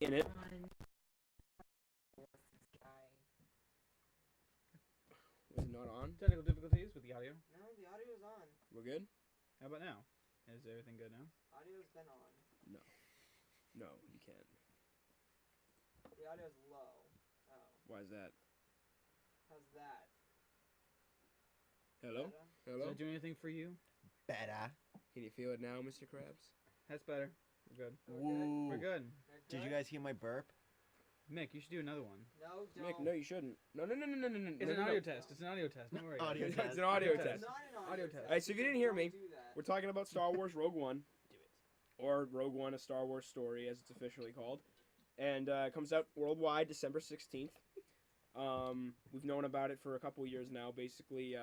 in it. Was it not on? Technical difficulties with the audio. No, the audio's on. We're good? How about now? Is everything good now? Audio's been on. No, you can't. The audio's low. Oh. Why is that? How's that? Hello? Better? Hello? Does that do anything for you? Better. Can you feel it now, Mr. Krabs? That's better. We're good. Woo. We're good. Did you guys hear my burp? Mick, you should do another one. No, don't. Mick, no, you shouldn't. No. It's an audio test. It's an audio test. Don't worry. Audio It's test. an audio It's test. not an Audio audio test. test. Alright, so if you didn't hear me, Don't do that. we're talking about Star Wars Rogue One. Do it. Or Rogue One, a Star Wars story, as it's officially called. And it comes out worldwide December 16th. We've known about it for a couple years now. Basically,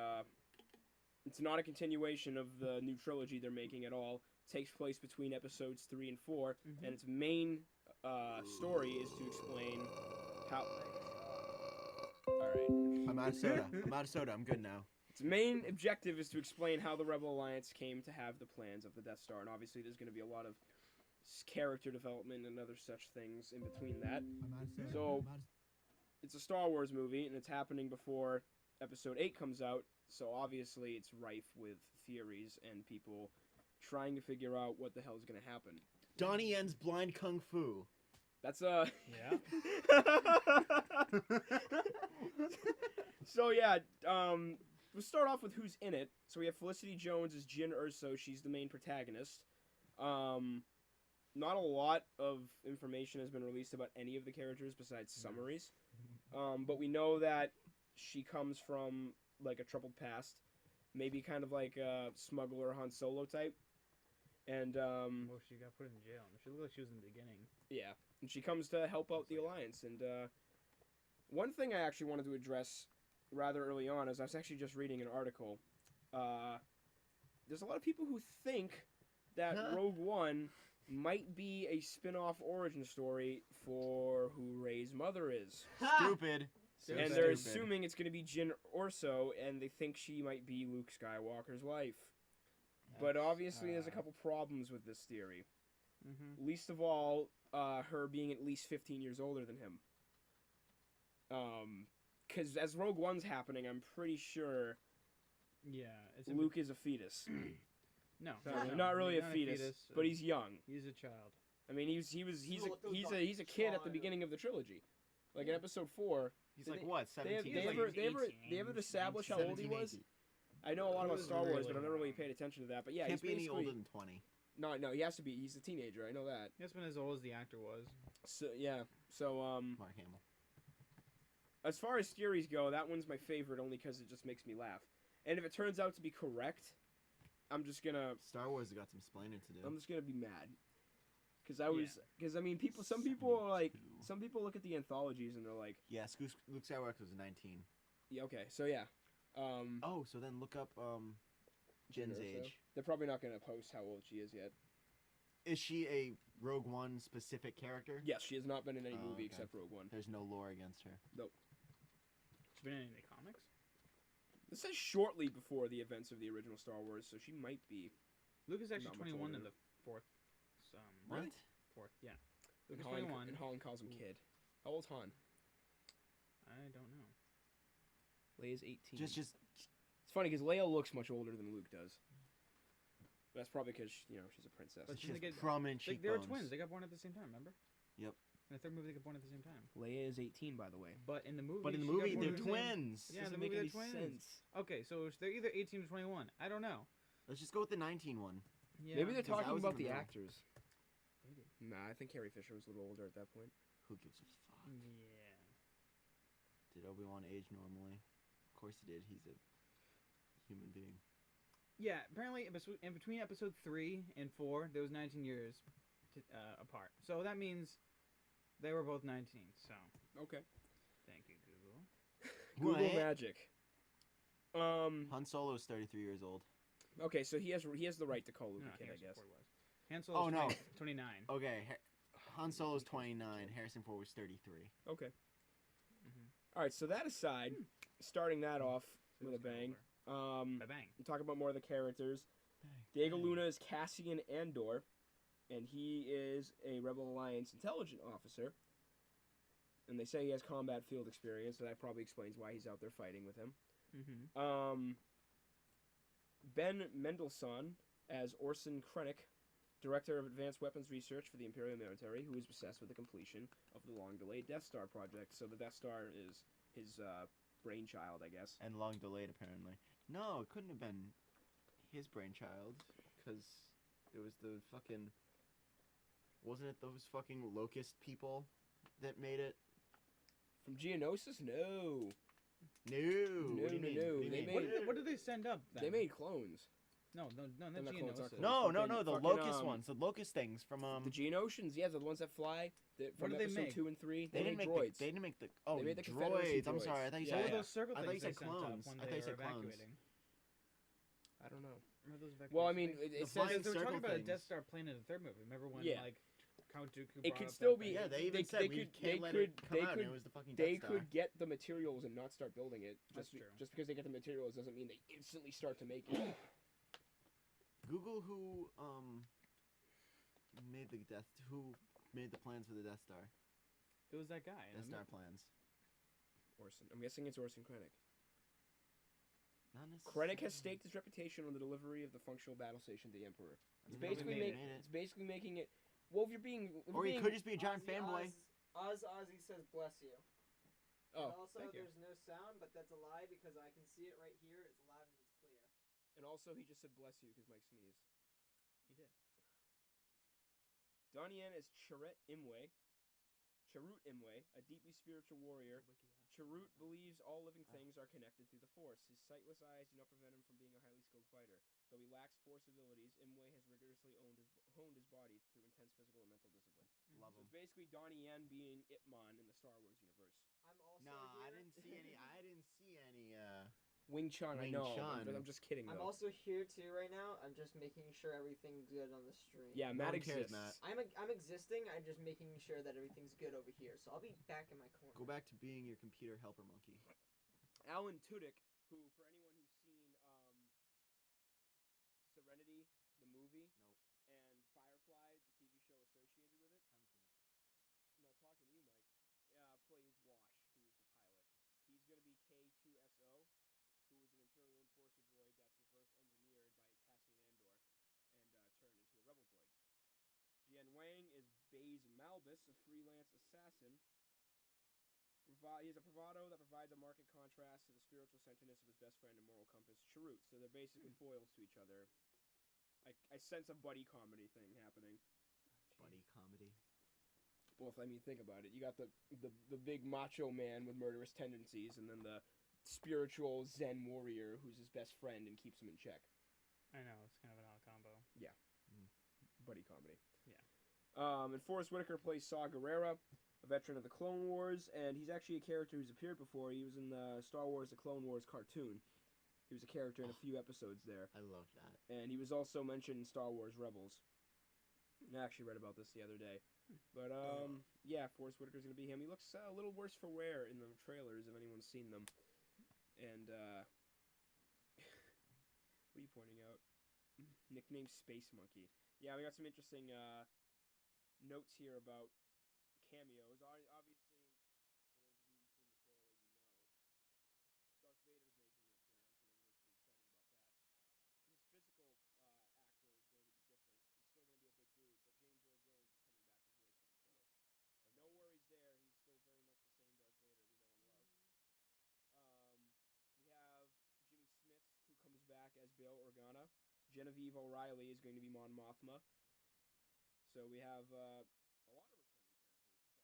it's not a continuation of the new trilogy they're making at all. It takes place between episodes 3 and 4, Mhm. and its main story is to explain how... Alright. I'm out of soda. I'm good now. Its main objective is to explain how the Rebel Alliance came to have the plans of the Death Star, and obviously there's going to be a lot of character development and other such things in between that. I'm out of soda. So- It's a Star Wars movie, and it's happening before Episode 8 comes out, so obviously it's rife with theories and people trying to figure out what the hell is going to happen. Donnie Yen's blind kung fu. That's Yeah. So yeah, we'll start off with who's in it. So we have Felicity Jones as Jyn Erso. She's the main protagonist. Not a lot of information has been released about any of the characters besides summaries. But we know that she comes from like a troubled past, maybe kind of like a smuggler Han Solo type. And Well, she got put in jail. She looked like she was in the beginning. yeah, and she comes to help out the Alliance. And one thing I actually wanted to address rather early on is I was actually just reading an article. There's a lot of people who think that Rogue One might be a spin-off origin story for who Rey's mother is. Stupid. And they're assuming it's going to be Jyn Erso, and they think she might be Luke Skywalker's wife. But obviously there's a couple problems with this theory. Mm-hmm. Least of all, her being at least 15 years older than him. Because as Rogue One's happening, I'm pretty sure Yeah. It's Luke is a fetus. No, Not really a not fetus, but he's young. He's a child. I mean, he's a kid at the beginning of the trilogy. Like in Episode 4, He's They- like what? they 17. they ever established how old he was? I know a lot about Star Wars, but I've never really paid attention to that. But yeah, Can't he's be any basically older than 20. no, he has to be. He's a teenager. I know that. That's been as old as the actor was. So yeah, so Mark Hamill. as far as theories go, that one's my favorite only because it just makes me laugh. And if it turns out to be correct, I'm just gonna Star Wars has got some explaining to do. I'm just gonna be mad. Because I mean, some people are like, some people look at the anthologies and they're like, Yeah, Luke Skywalker was 19. yeah, okay, so yeah, Oh, so then look up Jin's Erso. age. They're probably not gonna post how old she is yet. Is she a Rogue One specific character? Yes, she has not been in any Oh, movie okay. except Rogue One. There's no lore against her. She's been in any comics. This says shortly before the events of the original Star Wars, so she might be. Luke is actually Not much 21 in older. the fourth. What? Fourth, yeah. And Luke's Holland, 21. and Holland calls him kid. How old's Han? I don't know. Leia's 18. Just It's funny because Leia looks much older than Luke does. That's probably because she's a princess. But she didn't has they get- prominent They cheekbones. were twins. They got born at the same time. Remember? Yep. In the third movie, they got born at the same time. Leia is 18, by the way. But in the movie, But in the she got movie, born they're at the same- twins. Yeah, in Doesn't the movie make they're any twins. sense. Okay, so they're either 18 or 21. I don't know. Let's just go with the 19 one. Yeah. Maybe they're 'cause I talking was about in the the middle. actors. Maybe. Nah, I think Carrie Fisher was a little older at that point. Who gives a fuck? Yeah. Did Obi-Wan age normally? Of course he did. He's a human being. Yeah, apparently in between episode 3 and 4, there was 19 years apart. So that means they were both 19. So, Okay. thank you, Google. Google What? magic. Han Solo is 33 years old. Okay, so he has the right to call Luke No, a kid, I Harrison guess. Ford was. Han Solo's Oh, no. 29. Okay, Han Solo's 29. Harrison Ford was 33. Okay. Mm-hmm. All right. So that aside, starting that off So with a it's kinda bang. older. Bang. We talk about more of the characters. Diego Luna is Cassian Andor, and he is a Rebel Alliance intelligence officer. And they say he has combat field experience, so that probably explains why he's out there fighting with him. Mm-hmm. Ben Mendelsohn as Orson Krennic, Director of Advanced Weapons Research for the Imperial Military, who is obsessed with the completion of the long-delayed Death Star project. So the Death Star is his brainchild, I guess. And long delayed, apparently. No, it couldn't have been his brainchild, because it was the fucking... Wasn't it those fucking locust people that made it? From Geonosis? No. No. No, What do you no, mean? no. What do you They mean? made- What did they send up then? They made clones. No, not They're not clones, Geonosis. not No, Fucking- the fucking, locust ones. The locust things from, The Geonosians, yeah, the ones that fly. From What did they episode make? 2 and 3. They made didn't make droids. they didn't make the... Oh, They made the Confederacy droids. I'm droids. sorry. I thought you Yeah, What said... were those circle I thought things you they said sent up clones. when I thought they you were said clones. evacuating? I don't know. Remember those Well, I evacuation mean, things? it The says flying Because they were circle talking about a things. Death Star plane in the third movie. Remember when, Yeah. like, Count Dooku It brought could up still that be- thing? Yeah, they even said we could- can't they let could- it come they out, and could- it was the fucking They Death Star. could get the materials and not start building it. That's Just, true. just because they get the materials doesn't mean they instantly start to make it. Google who made the plans for the Death Star. It was that guy. Death Star plans. Orson. I'm guessing it's Orson Krennic. Not necessarily. Krennic has staked his reputation on the delivery of the functional battle station to the Emperor. It's Nobody basically made making. it. It's basically making it. Well, if you're being. If Or you're he being- could just be a giant fanboy. Ozzy says bless you. Oh, And also, thank you. there's no sound, but that's a lie because I can see it right here. It's loud and it's clear. and also he just said bless you because Mike sneezed. He did. Donnie Yen is Chirrut Imwe. Chirrut Imwe, a deeply spiritual warrior. Chirrut believes all living things are connected through the Force. His sightless eyes do not prevent him from being a highly skilled fighter. Though he lacks Force abilities, Imwe has rigorously honed his body through intense physical and mental discipline. Love So him. it's basically Donnie Yen being Ip Man in the Star Wars universe. I'm also Nah, I here. didn't see any. I didn't see any. Wing Chun, I Wing know. Chun. I'm just kidding I'm though. also here too right now. I'm just making sure everything's good on the stream. Yeah, No Matt one cares, exists. Matt. I'm existing. I'm just making sure that everything's good over here. So I'll be back in my corner. Go back to being your computer helper monkey. Alan Tudyk, who, for anyone who's seen Serenity, the movie, Nope. and Firefly, the TV show associated with it. Haven't seen it. I'm not talking to you, Mike. Plays Wash, who is the pilot. He's going to be K2SO, who is an Imperial Enforcer droid that's reverse engineered by Cassian Andor and turned into a rebel droid. Jian Wang is Baze Malbus, a freelance assassin. He has a bravado that provides a marked contrast to the spiritual centeredness of his best friend and moral compass, Chirrut. So they're basically foils to each other. I sense a buddy comedy thing happening. Buddy comedy. Well, if I mean, think about it. You got the big macho man with murderous tendencies, and then the spiritual Zen warrior who's his best friend and keeps him in check. I know, it's kind of an odd combo. Buddy comedy. Yeah. And Forrest Whitaker plays Saw Gerrera, a veteran of the Clone Wars, and he's actually a character who's appeared before. He was in the Star Wars: The Clone Wars cartoon. He was a character in a few episodes there. I love that. And he was also mentioned in Star Wars Rebels. I actually read about this the other day. But, yeah, Forrest Whitaker's going to be him. He looks a little worse for wear in the trailers, if anyone's seen them. And, what are you pointing out? Nickname Space Monkey. Yeah, we got some interesting, notes here about cameos. Obviously, for those of you who've seen the trailer, you know Darth Vader's making an appearance, and everyone's pretty excited about that. His physical actor is going to be different. He's still going to be a big dude, but James Earl Jones is coming back to voice him, so no worries there. He's still very much the same Darth Vader we know and love. We have Jimmy Smits, who comes back as Bail Organa. Genevieve O'Reilly is going to be Mon Mothma. So we have a lot of returning characters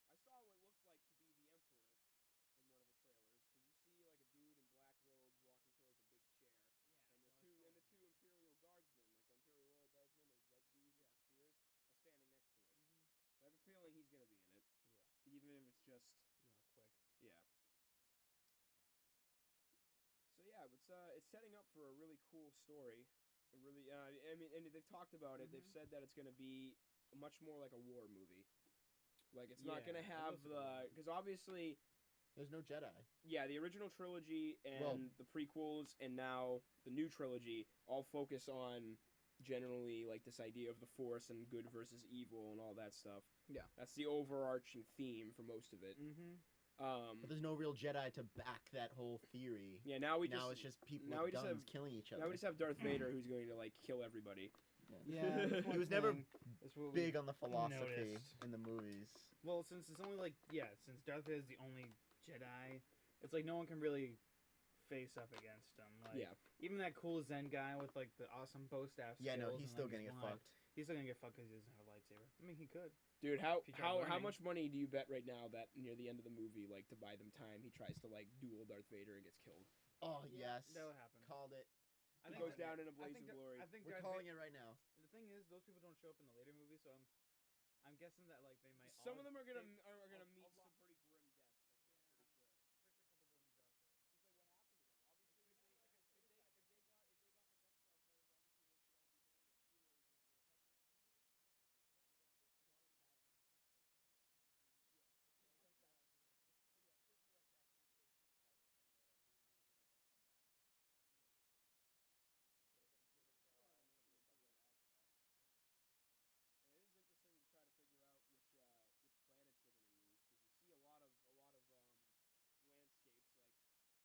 besides all the main ones, basically. Yeah. Except for Darth Vader. I saw what looked like to be the Emperor in one of the trailers, because you see like a dude in black robes walking towards a big chair, and the two Imperial Guardsmen, like the Imperial Royal Guardsmen, those red dudes with the spears, are standing next to it. So I have a feeling he's gonna be in it. Yeah. Even if it's just quick. yeah. So yeah, it's setting up for a really cool story. A really, I mean, and they've talked about it. They've said that it's gonna be much more like a war movie. Like it's not Yeah, gonna it have looks like a war movie. because obviously There's no Jedi. Yeah, the original trilogy and the prequels and now the new trilogy all focus on generally like this idea of the Force and good versus evil and all that stuff. Yeah. That's the overarching theme for most of it. Mm-hmm. But there's no real Jedi to back that whole theory. Yeah, now it's just people now with we just guns have- killing each other. now we just have Darth Vader who's going to like kill everybody. Yeah, that's He one was never thing. That's what we big on the philosophy noticed. in the movies. Well, since it's only since Darth Vader is the only Jedi, it's like no one can really face up against him. Like, Yeah. even that cool Zen guy with like the awesome bow staff. Yeah, no, skills he's and, still like, gonna get blind. fucked. He's still gonna get fucked because he doesn't have a lightsaber. I mean, he could. Dude, how If you try learning. much money do you bet right now that near the end of the movie, like to buy them time, he tries to like duel Darth Vader and gets killed? Oh Yeah, yes, that'll happen. called it. I He think goes that- down in a I blaze think of that- glory. I think We're Darth calling Va- it right now. The thing is, those people don't show up in the later movies, so I'm guessing that like they might. Some all, of them are gonna they- are gonna a meet lot- some pretty grim deaths. I'm pretty sure. I'm pretty sure a couple of them are Darth Vader. Because like what happened to them? Obviously, It could be like a if they got the Death Star plans, obviously they should all be hailed as heroes of the Republic. And it is interesting to try to figure out which planets they're going to use because you see a lot of landscapes. Like we're currently looking at a still image of the trailer we were just watching before we started this, where it's Darth Vader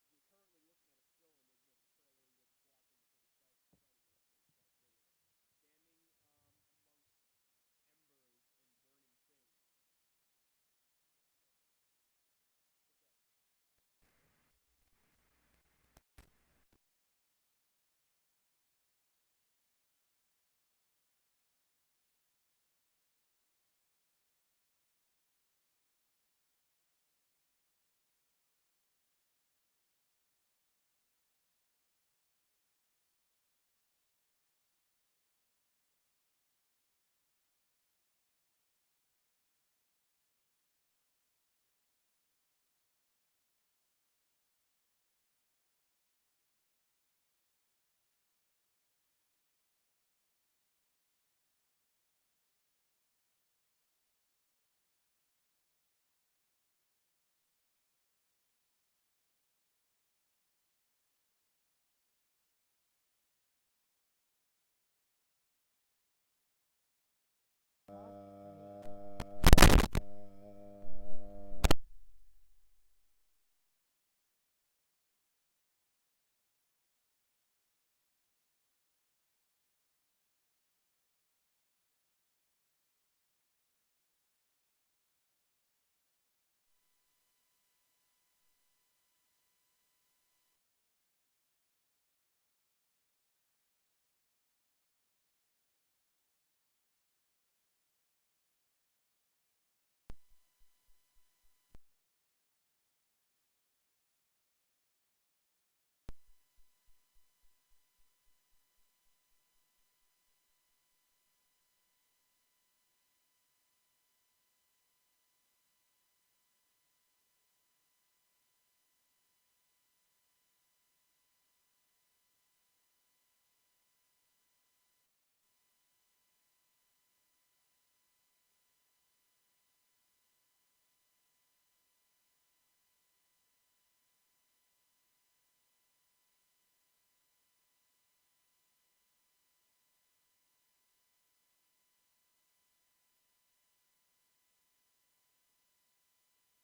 standing amongst embers and burning things.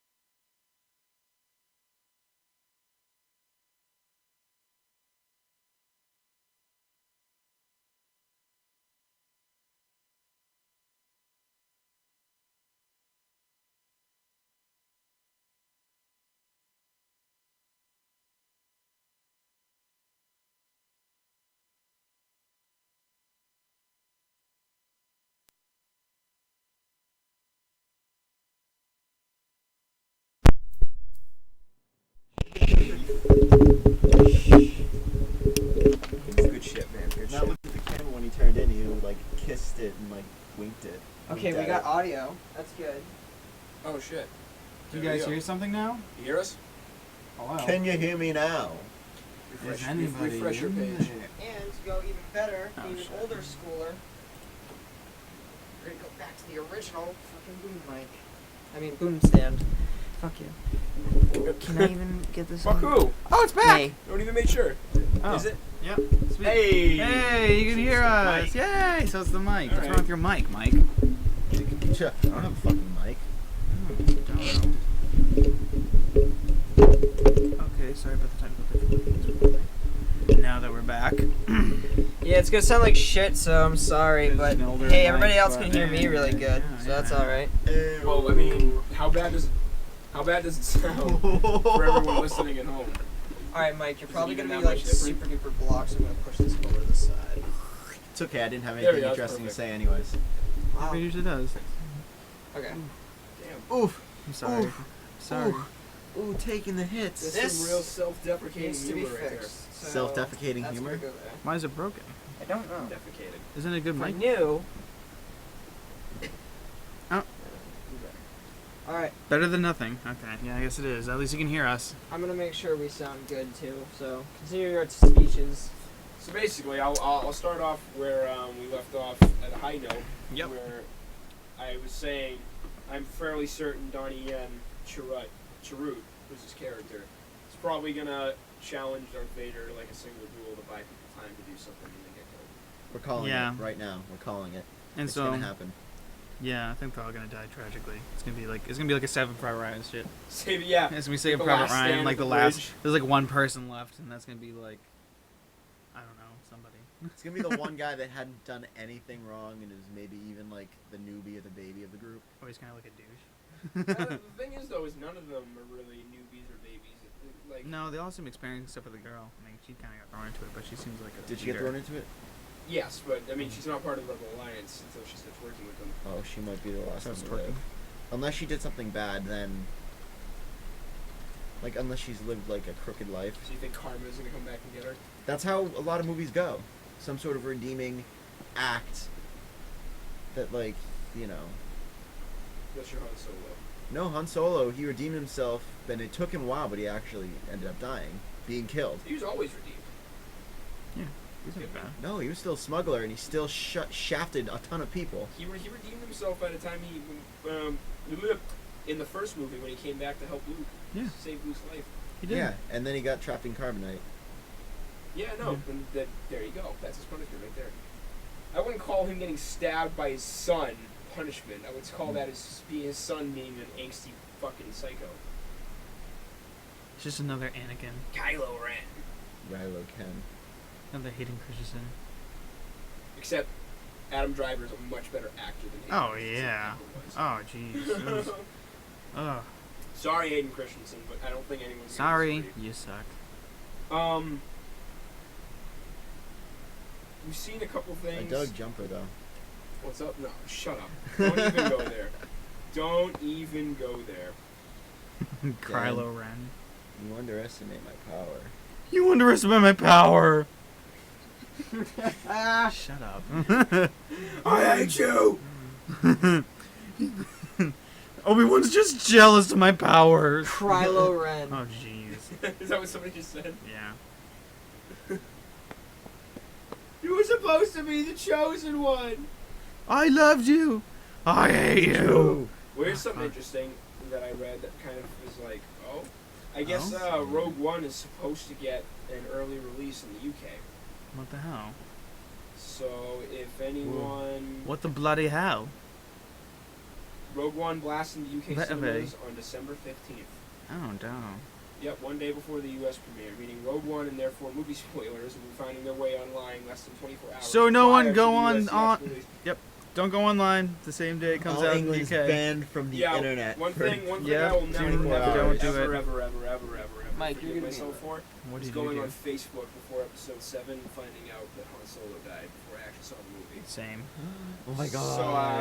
What's up? Good shit, man. Good Now shit. look at the camera when he turned in. He like kissed it and like winked it. Okay, we Winked got at audio. That's good. Oh shit. Do you There we guys go. hear something now? You hear us? Hello. it. Can you hear me now? Is anybody refresh your in page. there? And to go even better, Oh, being an shit. older schooler, we're gonna go back to the original fucking boom mic. I mean boom stand. Fuck you. Can I even get this? Fuck on? who? Oh, it's back. Hey, Don't even make sure. Oh. Is it? Yep. Sweet. Hey. Hey, you can hear It's the us. mic. Yay! So it's the mic. What's Alright. wrong with your mic, Mike? I don't have a fucking mic. Okay, sorry about the technical difficulties. Now that we're back. yeah, it's gonna sound like shit, so I'm sorry, It's but an older hey, mic, everybody else but- can hear me really good, Yeah, so that's yeah. all right. Well, I mean, how bad does it sound for everyone listening at home? All right, Mike, you're Is it probably even gonna be that like much different? super duper blocked, so I'm gonna push this over to the side. It's okay. I didn't have There we anything go, that's interesting to perfect. say, anyways. Wow. It usually does. Okay. Damn. Oof. I'm sorry. Oof. Sorry. Ooh, taking the hits. That's This some real self-deprecating Needs to be humor right there. fixed. So Self-defecating that's humor? gonna go there. Why is it broken? I don't know. Defecated. Isn't it a good For mic? new. Oh. All right, Better than nothing. Okay. Yeah, I guess it is. At least you can hear us. I'm gonna make sure we sound good too. So continue your speeches. So basically, I'll start off where we left off at a high note. Yep. Where I was saying I'm fairly certain Donnie Yen Chirrut was his character. He's probably gonna challenge Darth Vader like a single duel to buy people time to do something and then get killed. We're calling Yeah. it right now. We're calling it. And It's so, gonna happen. yeah, I think they're all gonna die tragically. It's gonna be like a Saving Private Ryan shit. Say yeah. It's gonna be Saving The Private last Ryan, stand like at the the last. bridge. There's like one person left, and that's gonna be like, I don't know, somebody. It's gonna be the one guy that hadn't done anything wrong and is maybe even like the newbie or the baby of the group. Oh, he's kind of like a douche. The thing is though, is none of them are really newbies or babies. Like No, they all seem experienced except for the girl. I mean, she kind of got thrown into it, but she seems like a. Did she get leader. thrown into it? yes, but I mean she's not part of the Rebel Alliance until she starts working with them. Oh, she might be the last one Starts to live. twerking. Unless she did something bad, then. Like, unless she's lived like a crooked life. So you think Karma is gonna come back and get her? That's how a lot of movies go. Some sort of redeeming act. That, like, you know. That's your Han Solo. No, Han Solo, he redeemed himself, and it took him a while, but he actually ended up dying, being killed. He was always redeemed. He's not bad. No, he was still a smuggler, and he still shafted a ton of people. He redeemed himself by the time he in the first movie when he came back to help Luke. Yeah. Save Luke's life. He did. Yeah, and then he got trapped in carbonite. Yeah, no, and there you go. That's his punishment right there. I wouldn't call him getting stabbed by his son punishment. I would call that his son being an angsty fucking psycho. It's just another Anakin, Kylo Ren. Rilo Ken. another Hayden Christensen. Except Adam Driver is a much better actor than Hayden Oh, Christensen yeah. ever was. Oh jeez. Ugh. Sorry, Hayden Christensen, but I don't think anyone's gonna Sorry, disagree. you suck. We've seen a couple A things. Doug Jumper, though. What's up? No, shut up. Don't even go there. Don't even go there. Kylo Ren. You underestimate my power. You underestimate my power. Shut up. I hate you. Obi-Wan's just jealous of my powers. Kylo Ren. Oh jeez. Is that what somebody just said? Yeah. You were supposed to be the chosen one. I loved you. I hate you. Well, here's something interesting that I read that kind of was like, oh, I guess Oh. Rogue One is supposed to get an early release in the UK. What the hell? So if anyone, What the bloody hell? Rogue One blasts in the UK That- cinemas on December 15th. Oh no. Yep, one day before the U.S. premiere, meaning Rogue One and therefore movie spoilers will be finding their way online less than 24 hours. So no one prior go to the on- US release. Don't go online the same day it comes All out in the England's UK. banned from the Yeah, internet. One for- thing Yeah, I will never, 24 never, hours. Don't do ever, it. ever Mike, forgive you're gonna be myself in for What is did you going do? on Facebook before episode 7 and finding out that Han Solo died before I actually saw the movie. Same. Oh my god.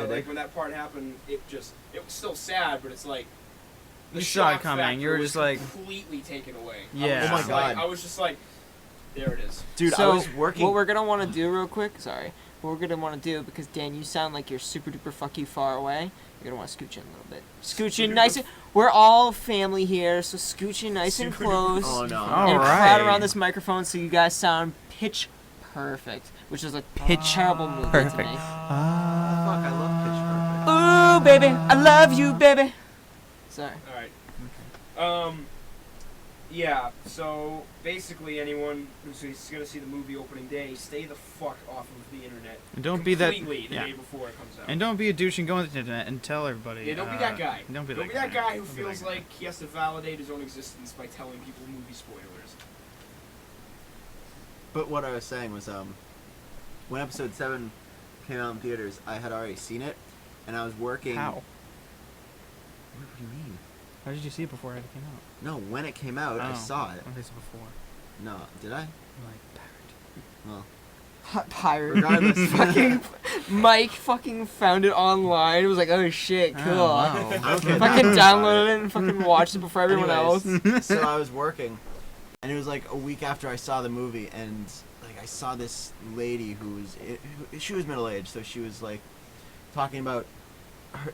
So like when that part happened, it was still sad, but it's like the You saw it shock coming. factor You were was just like, completely taken away. Yeah. Oh my God. I was just like, there it is. Dude, So, I was working. what we're gonna want to do real quick, sorry, what we're gonna want to do, because Dan, you sound like you're super duper fuck you far away. You're gonna want to scooch in a little bit. Scooch in nice. We're all family here, so scooch in nice and Super close. Oh no. All and crowd right. around this microphone so you guys sound pitch perfect, which is a Pitch terrible movie to perfect. me. Fuck, I love Pitch Perfect. Ooh, baby, I love you, baby. Sorry. All right. Yeah, so basically anyone who's going to see the movie opening day, stay the fuck off of the internet. And don't be that. Completely the Yeah. day before it comes out. And don't be a douche and go on the internet and tell everybody. Yeah, don't be that guy. Don't be Don't that be that guy who Don't be that feels guy. like he has to validate his own existence by telling people movie spoilers. But what I was saying was, when episode 7 came out in theaters, I had already seen it, and I was working. How? What do you mean? How did you see it before it came out? No, when it came out, I Oh. saw it. Okay, so before. No, did I? Like pirate. Well, Pirate. Regardless. fucking Mike fucking found it online. It was like, oh shit, Oh, cool. wow. I don't care Fucking nothing about downloaded it and fucking watched it before everyone else. Anyways, so I was working, and it was like a week after I saw the movie, and like I saw this lady she was middle aged, so she was like talking about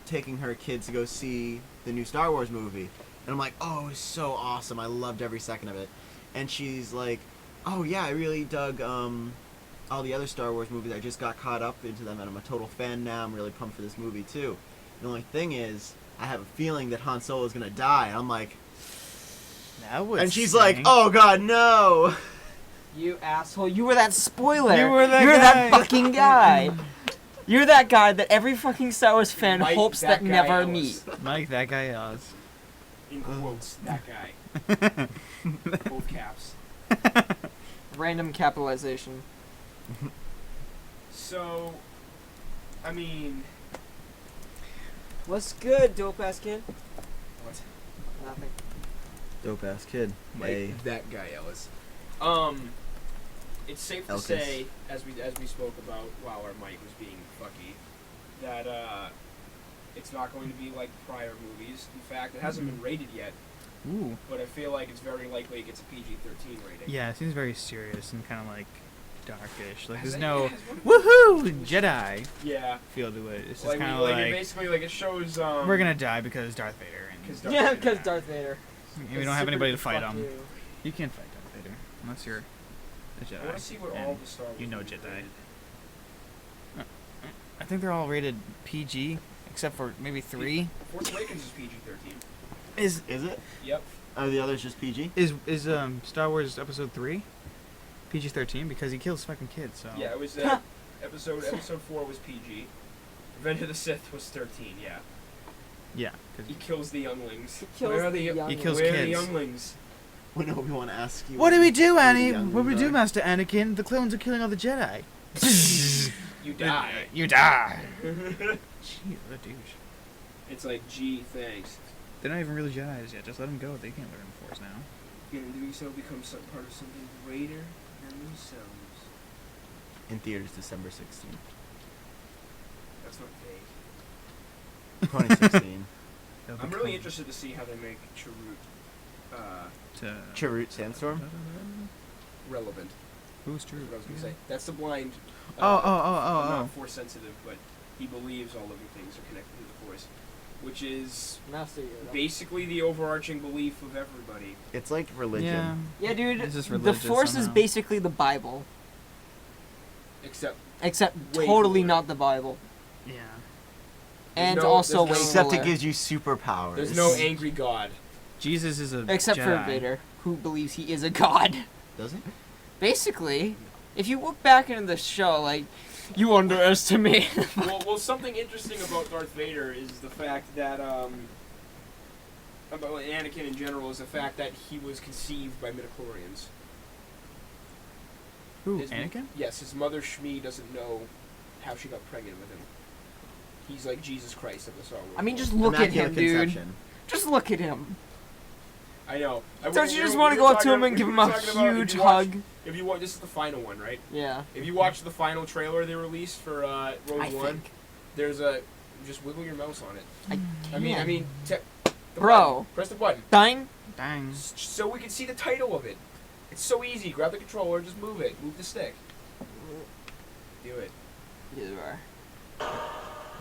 taking her kids to go see the new Star Wars movie, and I'm like, oh, it was so awesome, I loved every second of it, and she's like, oh yeah, I really dug all the other Star Wars movies, I just got caught up into them, and I'm a total fan now, I'm really pumped for this movie too. The only thing is, I have a feeling that Han Solo is gonna die, and I'm like, That was. and she's like, oh god, no! You asshole. You were that spoiler. You were that You're guy. that fucking guy. You're that guy that every fucking Star Wars fan Mike, hopes that that guy never Ellis. meet. Mike, that guy Oz. In quotes, that guy. Both caps. Random capitalization. So, I mean, What's good, dope ass kid? what? Nothing. Dope ass kid. Mike, Hey. that guy Ellis. It's safe to Elkis. say, as we spoke about while our mic was being fucky, that it's not going to be like prior movies. In fact, it hasn't been rated yet, Ooh. but I feel like it's very likely it gets a PG-13 rating. Yeah, it seems very serious and kind of like darkish. Like Has there's it- no it has one- woohoo Jedi Yeah, feel to it. It's just like, kind of it like basically it shows we're gonna die because Darth Vader, and Yeah, because Darth Vader. we It's don't have super anybody to fuck fight him. you. You can't fight Darth Vader unless you're a I want Jedi. to see what and all the Star Wars you know movies Jedi. are rated. I think they're all rated PG except for maybe 3. Force Awakens is PG-13. Is Is it? Yep. Are the others just PG? is Star Wars Episode 3 PG-13 because he kills fucking kids. So Yeah, it was episode 4 was PG. Revenge of the Sith was 13. Yeah, yeah, 'cause- he kills the younglings. He kills Where are the the young He kills where are the kids. younglings? When Obi-Wan asks you. What do we do, who the Annie? young What do we ones do, are. Master Anakin? The clones are killing all the Jedi. You die. You die. Gee, what a douche. It's like, gee, thanks. They're not even really Jedi's yet. Just let them go. They can't learn the Force now. In doing so, become some part of something greater than themselves. In theaters, December 16th, That's not vague. 2016. They'll I'm become really interested to see how they make Chirrut to Chirrut Sandstorm? relevant. Who's true? That's what I was gonna say. That's the blind. Oh, I'm oh. not force sensitive, but he believes all living things are connected to the Force, which is Master Yoda. basically the overarching belief of everybody. It's like religion. Yeah. Yeah, dude. It's just The religious Force is somehow. basically the Bible, Except except Way totally cooler. not the Bible, Yeah. and no- also there's way no- Except cooler. it gives you superpowers. there's no angry god. Jesus is a Except for Jedi. Vader, who believes he is a god. Does it? Basically, if you look back into the show, like, you underestimate. well, something interesting about Darth Vader is the fact that about Anakin in general is the fact that he was conceived by midichlorians. Who? His- Anakin? Yes, his mother Shmi doesn't know how she got pregnant with him. He's like Jesus Christ of the Star Wars. I mean, world. just look at him, Immaculate dude. Conception. Just look at him. I know. Don't you just want to go up to him and give him a huge hug? If you watch, this is the final one, right? Yeah. If you watch the final trailer they released for Rogue I One, think. there's a just wiggle your mouse on it. I I mean, can. the Bro. button. Press the button Dang. Dang. so we can see the title of it. It's so easy. Grab the controller, just move it, move the stick. Do it. You are.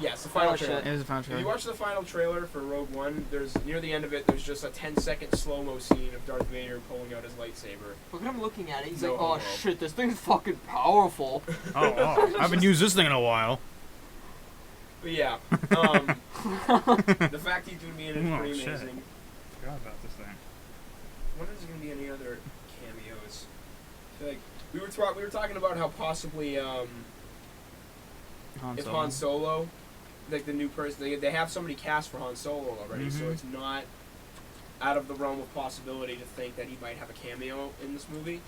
Yes, the final Oh, trailer. shit. It was a fun If trailer. you watch the final trailer for Rogue One, there's near the end of it, there's just a 10-second slow-mo scene of Darth Vader pulling out his lightsaber. Look at him looking at it. He's No like, oh homo. shit, this thing's fucking powerful. Oh, I haven't used this thing in a while. But yeah, the fact he's gonna be in it is Oh, pretty shit. amazing. Forgot about this thing. wonder if there's gonna be any other cameos. I feel like we were talking about how possibly if Han Solo, like the new person, they have somebody cast for Han Solo already, so it's not out of the realm of possibility to think that he might have a cameo in this movie,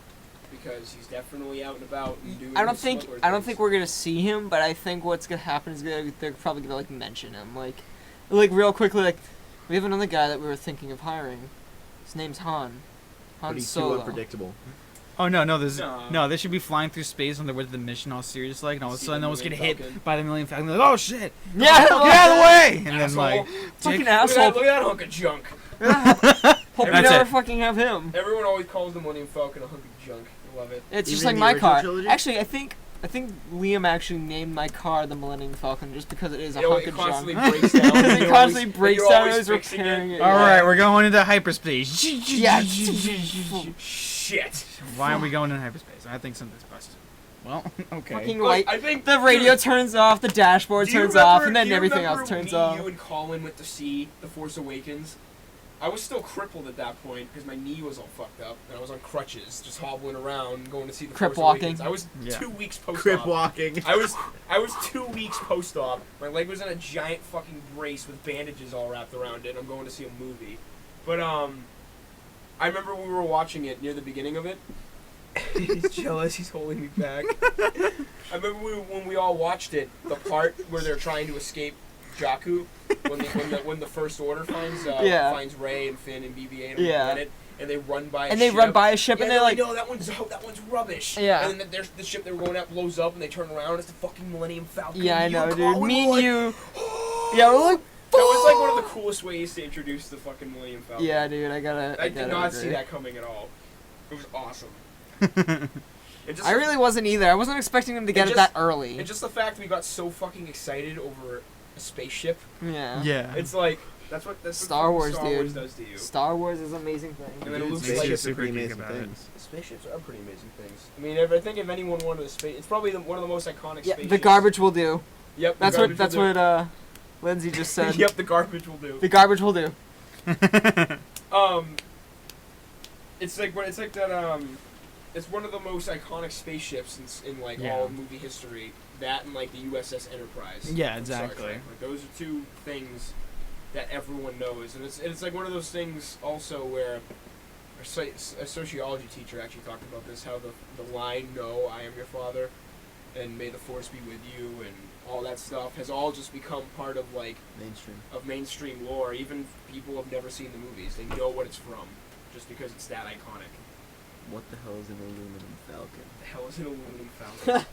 because he's definitely out and about and doing. I don't think we're gonna see him, but I think what's gonna happen is they're probably gonna like mention him, like real quickly. Like, we have another guy that we were thinking of hiring. His name's Han But he's Solo. too unpredictable. Oh no, they should be flying through space on their way to the mission, all serious like, and all of a See sudden the almost get Millennium hit Falcon. by the Millennium Falcon. Like, oh shit! Yeah, Get out of the way! And then Asshole. like, fucking Look asshole. at that hunk of junk. Hope we That's never it. fucking have him. Everyone always calls the Millennium Falcon a hunk of junk. I love it. It's just Even like in the my original car. trilogy? Actually, I think Liam actually named my car the Millennium Falcon just because it is a hunk It of constantly junk. breaks down. Because and it you're constantly always- breaks and you're down always and is fixing repairing it. all yeah. right, we're going into hyperspace. Yeah. Shit. Why are we going into hyperspace? I think something's busted. Well, okay. Fucking Look, light. I think The radio turns off, the dashboard Do you turns off, remember- and then do you everything remember else turns me, off. You and Colin went to see The Force Awakens. I was still crippled at that point because my knee was all fucked up and I was on crutches, just hobbling around, going to see The Crip Force walking. Awakens. I was Yeah. 2 weeks post-op. Crip walking. I was 2 weeks post-op. My leg was in a giant fucking brace with bandages all wrapped around it. And I'm going to see a movie, but I remember we were watching it near the beginning of it. He's jealous. He's holding me back. I remember when we all watched it, the part where they're trying to escape Jakku, when the First Order finds Rey and Finn and BB-8 on the planet, and they run by a ship. and they're like, no, that one's rubbish. Yeah. And then there's the ship they were going at blows up, and they turn around. It's the fucking Millennium Falcon. yeah, I You know, and dude. Colin Me were and like, you. Yeah, we're like, that was like one of the coolest ways to introduce the fucking Millennium Falcon. yeah, dude. I I did not see agree. that coming at all. It was awesome. It just, I really wasn't either. I wasn't expecting them to get it just- that early. and just the fact we got so fucking excited over a spaceship. Yeah. Yeah. It's like that's what Star Wars, Star Wars dude. does to you. Star Wars is an amazing thing. And then it looks Makes like you it's super pretty geek amazing about it. things. Spaceships are pretty amazing things. I mean, I think if anyone wanted a space, it's probably one of the most iconic Yeah, spaceships. the garbage will do. Yep. That's what Lindsay just said. Yep, the garbage will do. The garbage will do. It's like that. It's one of the most iconic spaceships in like Yeah. all movie history. That and like the USS Enterprise. Yeah, from Star exactly. Trek. Like those are two things that everyone knows, and it's like one of those things also where a sociology teacher actually talked about this. How the line "No, I am your father," and "May the Force be with you," and all that stuff has all just become part of like Mainstream. mainstream lore. Even people have never seen the movies, they know what it's from, just because it's that iconic. What the hell is an aluminum falcon? The hell is an aluminum falcon?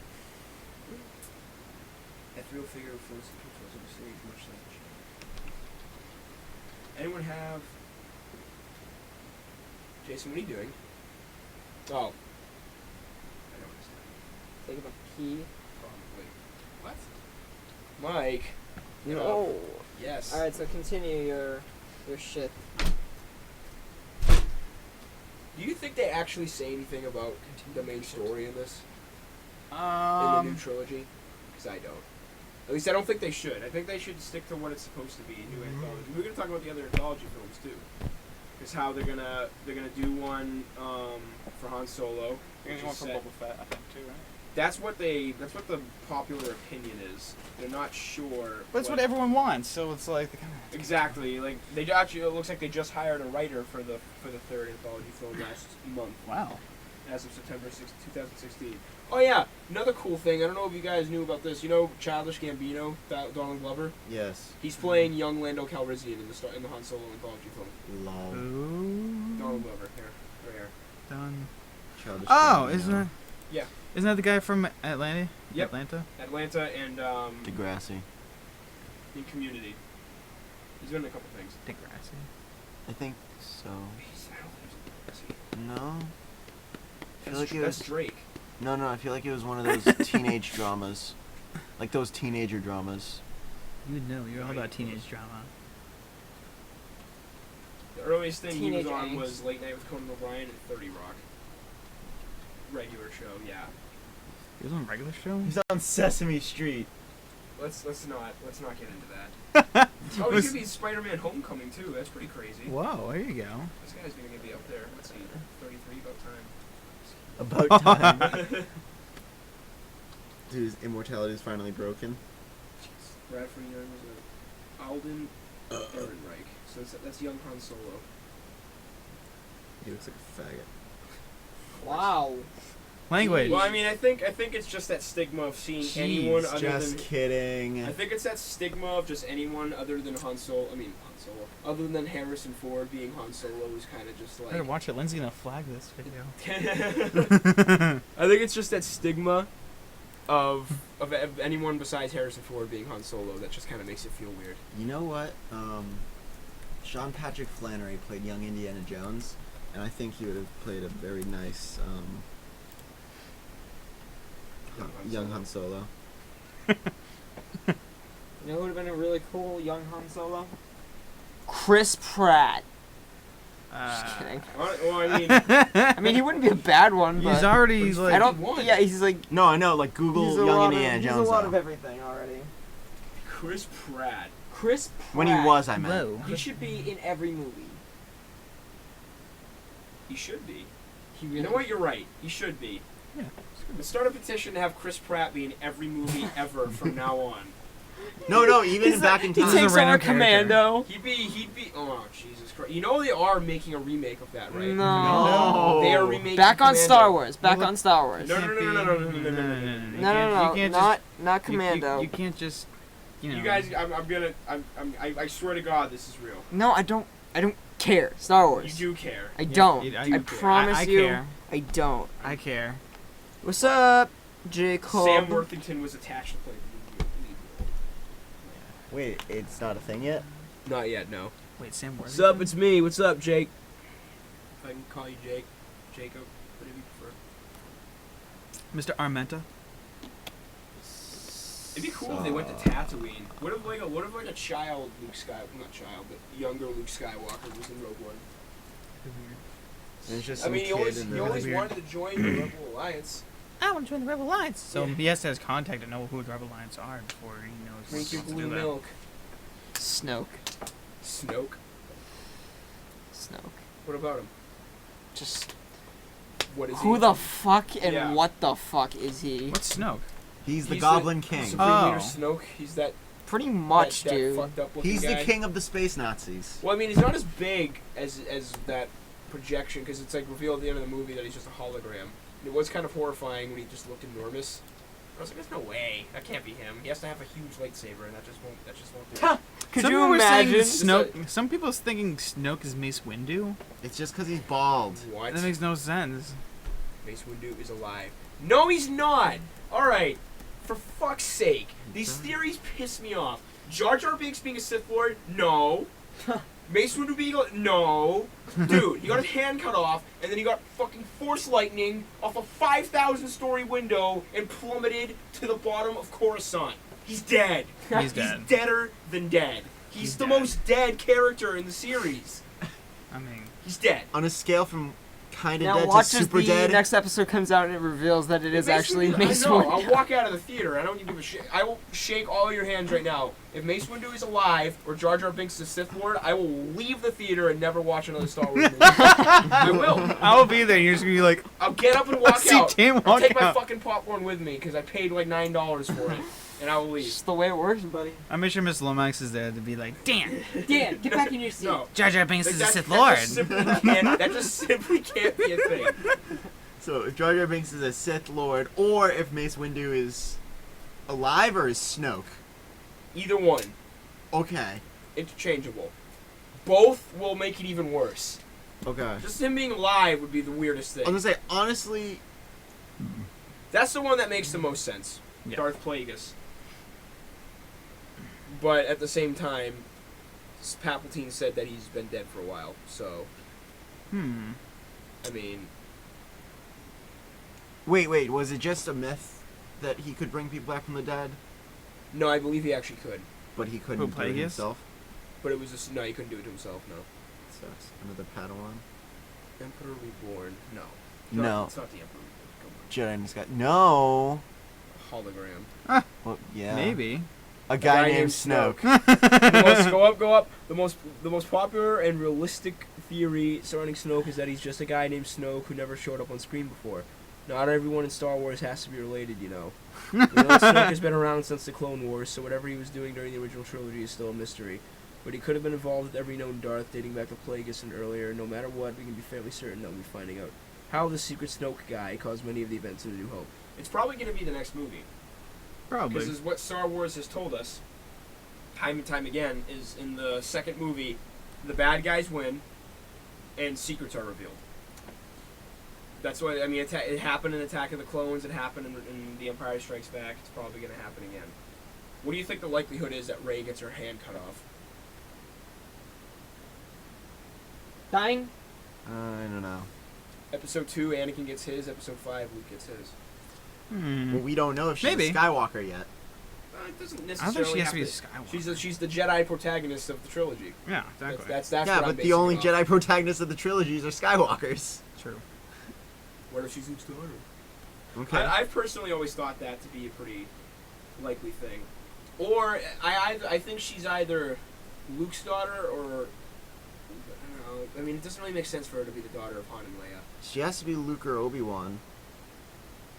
Ethereal figure floats the pixels of the stage, much like a shadow. Anyone have? Jason, what are you doing? Oh. I know what it's doing. Think of a key. Probably. What? Mike. Get up. Oh. Yes. All right, so continue your shit. Do you think they actually say anything about the main story in this? In the new trilogy? Because I don't. At least I don't think they should. I think they should stick to what it's supposed to be. New anthology. We're gonna talk about the other anthology films too. Because how they're gonna do one for Han Solo. You're which going is for set- Boba Fett, I think, too, right? That's what the popular opinion is. They're not sure. But it's what everyone wants, so it's like they kind of. Exactly. Like they actually, it looks like they just hired a writer for the third anthology film last month, Wow. as of September 6th, 2016. Oh yeah, another cool thing. I don't know if you guys knew about this. You know, Childish Gambino, Donald Glover. Yes. He's playing young Lando Calrissian in the Han Solo anthology film. Love. Donald Glover, here, right here. Done. Childish Oh, Gambino. isn't it? Yeah. Isn't that the guy from Atlanta? Yep. Atlanta? Atlanta and Degrassi. in Community. He's been in a couple things. Degrassi. I think so. I don't think it's No. I feel like it that's was. Drake. No, I feel like it was one of those teenage dramas, like those teenager dramas. You would know. You're all about teenage drama. The earliest thing he was Teenage on angst. was Late Night with Conan O'Brien and 30 Rock. Regular show, yeah. He was on a regular show? He's on Sesame Street. let's not get into that. Oh, he's gonna be in Spider-Man: Homecoming too. That's pretty crazy. Whoa, there you go. This guy's gonna be up there. Let's see, 33, About time. Dude, his immortality is finally broken. Bradford Young was Alden Ehrenreich. So that's young Han Solo. He looks like a faggot. Wow. Language. Well, I mean, I think it's just that stigma of seeing anyone other Just than. kidding. I think it's that stigma of just anyone other than Han Solo. I mean, Han Solo. Other than Harrison Ford being Han Solo is kind of just Better like. watch it. Lindsay's gonna flag this video. I think it's just that stigma of anyone besides Harrison Ford being Han Solo that just kind of makes it feel weird. You know what? Sean Patrick Flannery played young Indiana Jones, and I think he would have played a very nice young Han Solo. You know who would have been a really cool young Han Solo? Chris Pratt. Just kidding. Well, I mean, I mean, he wouldn't be a bad one, but He's already like. I don't. 51. Yeah, he's like. No, I know. Like Google He's a young lot Indiana of, Jones. He's a lot though. of everything already. Chris Pratt. Chris Pratt. When he was, I meant. Whoa. He should be in every movie. He should be. He You really. know what? You're right. He should be. Yeah. Let's start a petition to have Chris Pratt be in every movie ever from now on. No, even He's back like- in He time. He's a takes random over Commando. He'd be. Oh Jesus Christ! You know they are making a remake of that, right? No. They are remaking. Back on Commando. Star Wars. Back Well, on Star Wars. No, no, no, no, no, no, no, no, no, no, no, no. No, You can't not just- Commando. You can't just. You know. You guys, I swear to God, this is real. No, I don't care. Star Wars. You do care. I Yeah, don't. you- I you- promise I you. care. I don't. I care. What's up, Jacob? Sam Worthington was attached to play the lead role. Wait, it's not a thing yet. Not yet, no. Wait, Sam What's Worthington? up? It's me. What's up, Jake? If I can call you Jake, Jacob, whatever you prefer. Mr. Armenta. It'd be cool if they went to Tatooine. What if like a child Luke Skywalker, not child, but younger Luke Skywalker was in Rogue One? And it's just I some mean, he kid always, in he the. always Weird. wanted to join the Rebel Alliance. I want to join the Rebel Alliance. So Yeah. he has to have contact to know who the Rebel Alliance are before he knows. Drink he's your supposed to blue do that. milk. Snoke. Snoke. Snoke. What about him? Just What is who he? the fuck and Yeah. what the fuck is he? What's Snoke? He's the He's Goblin King. Supreme Oh. Leader Snoke. He's that. Pretty much, that dude. fucked up looking He's the guy. king of the space Nazis. Well, I mean, he's not as big as that projection because it's like revealed at the end of the movie that he's just a hologram. And it was kind of horrifying when he just looked enormous. I was like, "There's no way. That can't be him. He has to have a huge lightsaber, and that just won't do it." Could some you people were saying imagine? Snoke? Some people are thinking Snoke is Mace Windu. It's just because he's bald. What? That makes no sense. Mace Windu is alive. No, he's not. All right, for fuck's sake, these theories piss me off. Jar Jar Binks being a Sith Lord? No. Mace Windu being no. Dude, he got his hand cut off, and then he got fucking force lightning off a 5,000-story window and plummeted to the bottom of Coruscant. He's dead. He's dead. He's deader than dead. He's the dead. most dead character in the series. I mean, He's dead. On a scale from kind of Now dead to watch as super the dead. next episode comes out and it reveals that it is actually Mace I know. Windu. I'll walk out of the theater. I don't give a shit. I will shake all your hands right now. If Mace Windu is alive or Jar Jar Binks is Sith Lord, I will leave the theater and never watch another Star Wars movie. I will. I will be there. You're just gonna be like, I'll get up and walk see out. Tim I'll walk take my out. fucking popcorn with me because I paid like $9 for it, and I will leave. Just the way it works, buddy. I'm sure Miss Lomax is there to be like, damn, Dan, get back in your seat. No. Jar Jar Binks Like, is a that- Sith that Lord. just simply can't- That just simply can't be a thing. So if Jar Jar Binks is a Sith Lord, or if Mace Windu is alive or is Snoke. Either one. Okay. Interchangeable. Both will make it even worse. Okay. Just him being alive would be the weirdest I thing. was gonna say honestly, That's the one that makes the most sense. Yeah. Darth Plagueis. But at the same time, Palpatine said that he's been dead for a while. So, I mean, wait, was it just a myth that he could bring people back from the dead, no, I believe he actually could. but he couldn't Who, do it Plagueis? himself? But it was just, no, he couldn't do it himself, no. Sucks. Another Padawan. Emperor Reborn, no. No. It's not the Emperor Reborn. Jedi in the sky. No. Come on. Hologram. Well, yeah. Maybe. A guy named Snoke. Go up. The most popular and realistic theory surrounding Snoke is that he's just a guy named Snoke who never showed up on screen before. Not everyone in Star Wars has to be related, you know. Snoke has been around since the Clone Wars, so whatever he was doing during the original trilogy is still a mystery. But he could have been involved with every known Darth dating back to Plagueis and earlier. No matter what, we can be fairly certain that we'll be finding out how the secret Snoke guy caused many of the events in A New Hope. It's probably going to be the next movie. Probably. Because what Star Wars has told us, time and time again, is in the second movie, the bad guys win, and secrets are revealed. That's what, I mean, it happened in Attack of the Clones, it happened in The Empire Strikes Back, it's probably going to happen again. What do you think the likelihood is that Rey gets her hand cut off? Dying? I don't know. Episode 2, Anakin gets his, Episode 5, Luke gets his. Hmm. Well, we don't know if she's Maybe. a Skywalker yet. It doesn't I don't necessarily think she has have to be a Skywalker. She's the Jedi protagonist of the trilogy. Yeah, exactly. That's Yeah, what I'm but the basing only it off. Jedi protagonists of the trilogies are Skywalkers. True. What if she's Luke's daughter? Okay. I've personally always thought that to be a pretty likely thing. Or I think she's either Luke's daughter or I don't know. I mean, it doesn't really make sense for her to be the daughter of Han and Leia. She has to be Luke or Obi-Wan.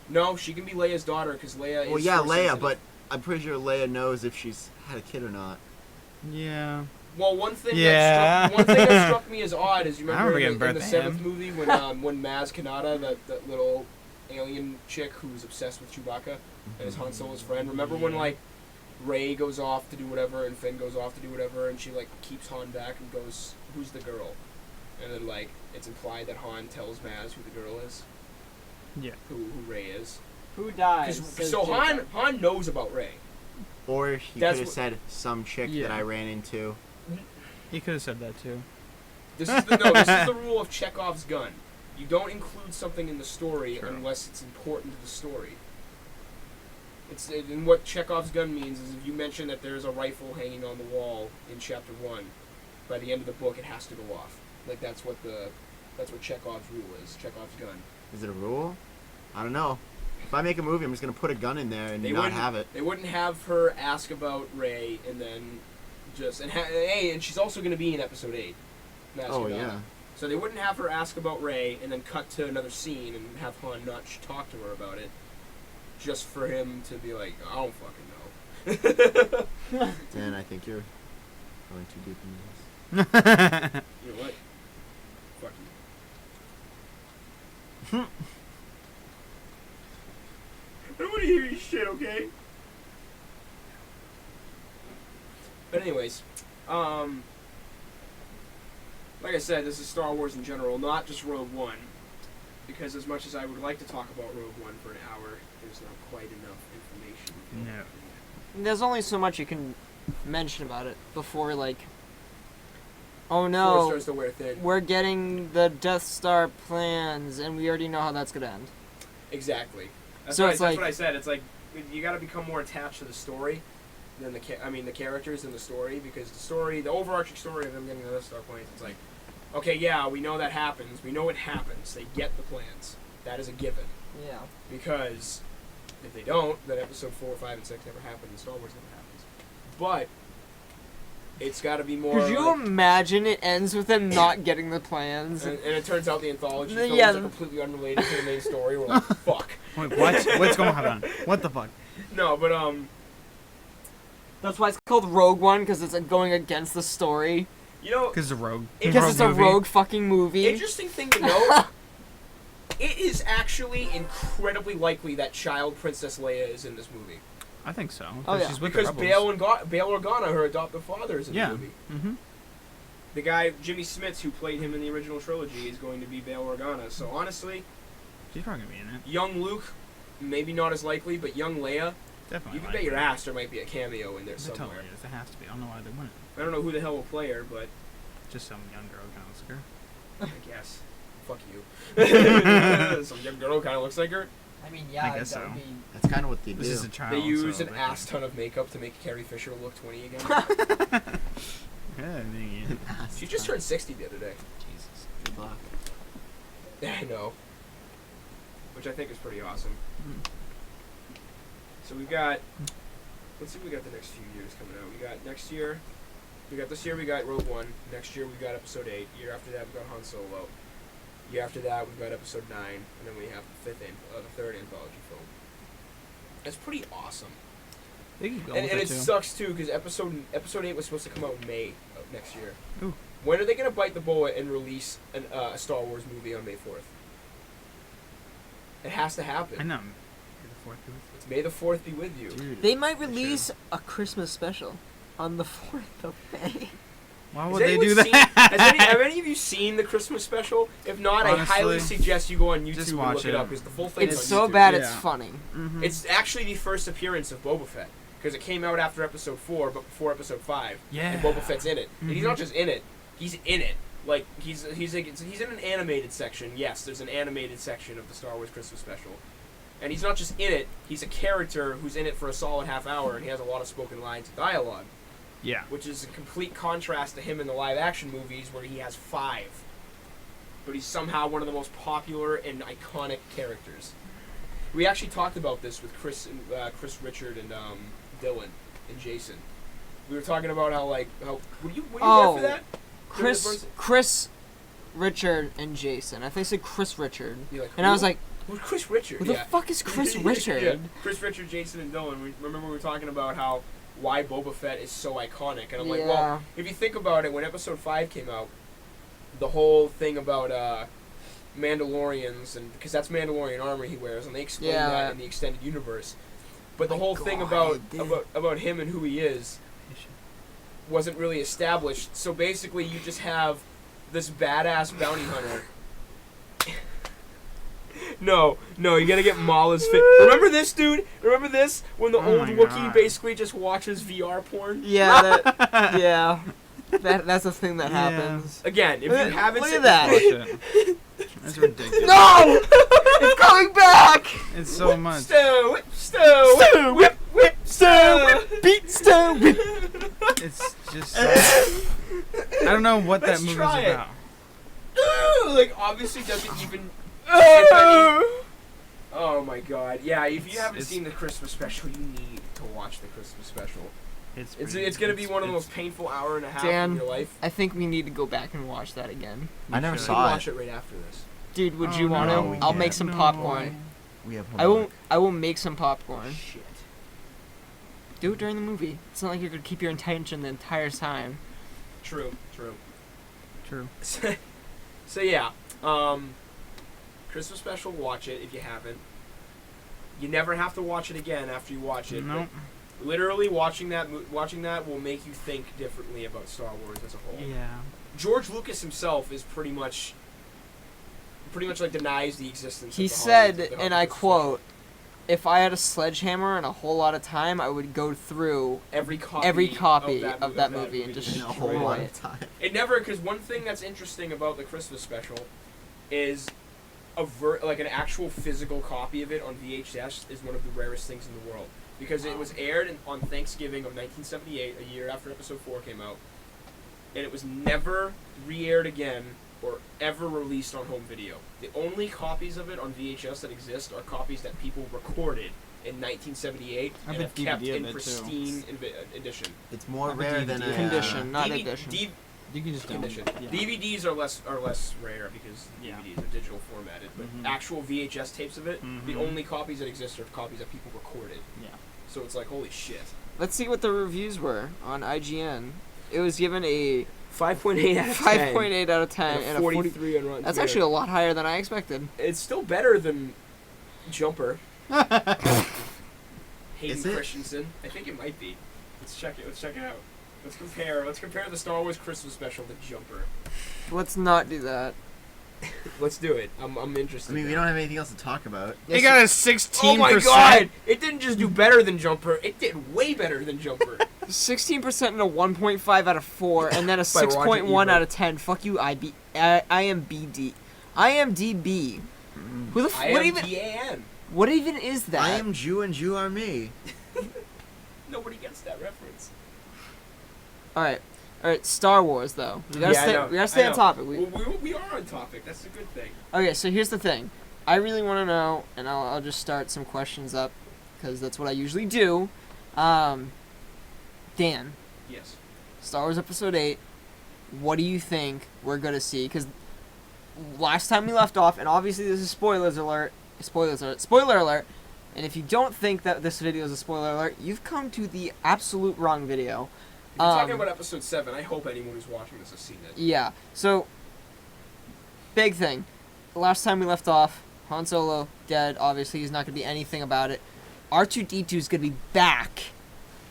No, she can be Leia's daughter because Leia Well, is. yeah, Force Leia, sensitive. but I'm pretty sure Leia knows if she's had a kid or not. Yeah. Well, one thing Yeah. that struck me as odd is you I remember remember in getting the birth to seventh him. movie when Maz Kanata, that little alien chick who was obsessed with Chewbacca and is Han Solo's friend. Remember when like Rey goes off to do whatever and Finn goes off to do whatever and she like keeps Han back and goes, "Who's the girl?" And then like it's implied that Han tells Maz who the girl is. Yeah. Who Rey is. Who dies? 'Cause- So Han knows about Rey. Or he That's could have what- said some chick Yeah. that I ran into. He could have said that too. This is the rule of Chekhov's gun. You don't include something in the story True. unless it's important to the story. And what Chekhov's gun means is if you mention that there's a rifle hanging on the wall in chapter 1, by the end of the book it has to go off. Like that's what Chekhov's rule is. Chekhov's gun. Is it a rule? I don't know. If I make a movie, I'm just gonna put a gun in there and They not wouldn't- have it. They wouldn't have her ask about Rey and then just and she's also going to be in episode 8. Maz Oh Kanata. yeah. So they wouldn't have her ask about Rey and then cut to another scene and have Han not talk to her about it, just for him to be like, I don't fucking know. Dan, I think you're going too deep into this. You know what? Fuck you. I don't want to hear your shit, okay? But anyways, like I said, this is Star Wars in general, not just Rogue One. Because as much as I would like to talk about Rogue One for an hour, there's not quite enough information. No. There's only so much you can mention about it before, like, oh Before it no, starts to wear thin. we're getting the Death Star plans, and we already know how that's gonna end. Exactly. That's, So what, it's that's like- what I said. It's like you got to become more attached to the story than the characters in the story, because the overarching story of them getting the Death Star plans, it's like, okay, yeah, we know that happens. We know it happens. They get the plans. That is a given. Yeah. Because if they don't, then episode 4, 5, and 6 never happen, and Star Wars never happens. But it's got to be more. Could you like- imagine it ends with them not getting the plans? and it turns out the anthology films Yeah. are completely unrelated to the main story. We're like, fuck. Wait, what? What's going on? What the fuck? No, but That's why it's called Rogue One, because it's like, going against the story. you know, Because it's a rogue. Because it's a movie. rogue fucking movie. interesting thing to note. It is actually incredibly likely that child Princess Leia is in this movie. I think so. Oh, yeah. She's with Because the rebels. Bail Organa, her adoptive father, is in Yeah. the movie. Mm-hmm. The guy, Jimmy Smits, who played him in the original trilogy, is going to be Bail Organa. So honestly, She's probably gonna be in it. young Luke, maybe not as likely, but young Leia, Definitely. you can bet your ass there might be a cameo in there There somewhere. totally is. There has to be. I don't know why they wouldn't. I don't know who the hell will play her, but Just some young girl kind of looks like her. I guess. Fuck you. Some young girl kind of looks like her. I mean, I guess that so. would be... That's kind of what they do. This is a child. They use so an they ass can- ton of makeup to make Carrie Fisher look 20 again. Yeah, I mean, She just turned 60 the other day. Jesus. Good luck. I know. Which I think is pretty awesome. Mm. So we've got let's see what we got the next few years coming out. We got next year. We got this year. We got Rogue One. Next year we got Episode 8. Year after that we got Han Solo. Year after that we've got Episode 9, and then we have the third anthology film. That's pretty awesome. They can go And with it too. sucks too because episode 8 was supposed to come out in May of next year. Ooh. When are they gonna bite the bullet and release a Star Wars movie on May 4th? It has to happen. I know. It's May the 4th be with you. Dude, They might for sure. release a Christmas special on the 4th of May. Why Has would they anyone do that? have any of you seen the Christmas special? If not, I highly Honestly, suggest you go on YouTube just and watch look it it. up because the full thing It's is so on YouTube. bad it's Yeah. funny. Mhm. It's actually the first appearance of Boba Fett because it came out after Episode 4, but before Episode 5. Yeah. And Boba Fett's in it. And he's Mhm. not just in it; he's in it. Like he's in an animated section. Yes, there's an animated section of the Star Wars Christmas special, and he's not just in it. He's a character who's in it for a solid half hour, and he has a lot of spoken lines and dialogue, Yeah. which is a complete contrast to him in the live action movies where he has 5. But he's somehow one of the most popular and iconic characters. We actually talked about this with Chris, Richard, and Dylan and Jason. We were talking about how were you there Oh, for that? Chris, Richard, and Jason. I think I said Chris Richard. You're like, And I was who? like, Who's Chris Richard? who the fuck is Chris Richard? Yeah. Chris Richard, Jason, and Dylan. Remember we were talking about why Boba Fett is so iconic, and I'm like, well, if you think about it, when Episode 5 came out, the whole thing about Mandalorians, and because that's Mandalorian armor he wears, and they explain Yeah. that in the extended universe. But the My whole thing God, about him and who he is wasn't really established. So basically, you just have this badass bounty hunter. No, you gotta get Mala's fit. Remember this, dude? Remember this? When the Oh old my Wookiee God. basically just watches VR porn? Yeah, yeah. That's the thing that Yeah. happens. Again, if you Look- haven't look seen at that. Watch it. That's ridiculous. No! It's coming back! It's so much. Stow, stow, whip, whip, stow, Beat stone! Whip. It's just. I don't know what Let's that movie's try it. about. Like, obviously doesn't even... Oh my god. Yeah, if you haven't It's- seen the Christmas special, you need to watch the Christmas special. It's It's gonna be one of the most painful hour and a half Dan, of your life. I think we need to go back and watch that again. I never You should saw watch it right after this. Dude, would Oh, you want no, to? we I'll can't. make some No popcorn. way. We have I homework. will make some popcorn. Shit. Do it during the movie. It's not like you're gonna keep your attention the entire time. True. True. So yeah, Christmas special, watch it if you haven't. You never have to watch it again after you watch it. No. but literally, watching that will make you think differently about Star Wars as a whole. Yeah. George Lucas himself is pretty much like denies the existence. He of the said, Hollywood- the and I Christmas quote, "If I had a sledgehammer and a whole lot of time, I would go through special. every every copy copy of that movie and just In a destroy whole destroy lot it." of time. It never, because one thing that's interesting about the Christmas special is like an actual physical copy of it on VHS is one of the rarest things in the world, because it was aired on Thanksgiving of 1978, a year after Episode 4 came out, and it was never re-aired again or ever released on home video. The only copies of it on VHS that exist are copies that people recorded in 1978 I and have have kept DVD of in it, too. pristine edition. It's more Have a rare than DVD. a Condition, not DV edition. You can just condition. download it. Yeah. DVDs are less rare because Yeah. DVDs are digital formatted, but Mhm. actual VHS tapes of it, the Mhm. only copies that exist are copies that people recorded. Yeah. So it's like, holy shit. Let's see what the reviews were on IGN. It was given a 5.8 out of 5.8 out of 10 and a 43 on Rotten That's Tomatoes. actually a lot higher than I expected. It's still better than Jumper. Hayden Is it? Christensen. I think it might be. Let's check it. Let's check it out. Let's compare the Star Wars Christmas special to Jumper. Let's not do that. Let's do it. I'm interested. I mean, we now. don't have anything else to talk about. They got a 16%. Oh my god! It didn't just do better than Jumper. It did way better than Jumper. 16% and a 1.5 out of 4, and then a By Roger 6.1 out Ebert. of 10. Fuck you, IMBD. IMDb. Who the what even? IMDAN. What even is that? I am Jew and Jew are me. Nobody gets that reference. All right. Star Wars though. We gotta Yeah, I stay. know, We gotta I stay on know. topic. We are on topic. That's a good thing. Okay, so here's the thing. I really want to know, and I'll just start some questions up, because that's what I usually do. Dan, Yes. Star Wars Episode 8, what do you think we're going to see? Because last time we left off, and obviously this is spoiler alert, and if you don't think that this video is a spoiler alert, you've come to the absolute wrong video. If you're talking about Episode 7, I hope anyone who's watching this has seen it. Yeah, so, big thing. Last time we left off, Han Solo dead, obviously he's not going to be anything about it. R2-D2 is going to be back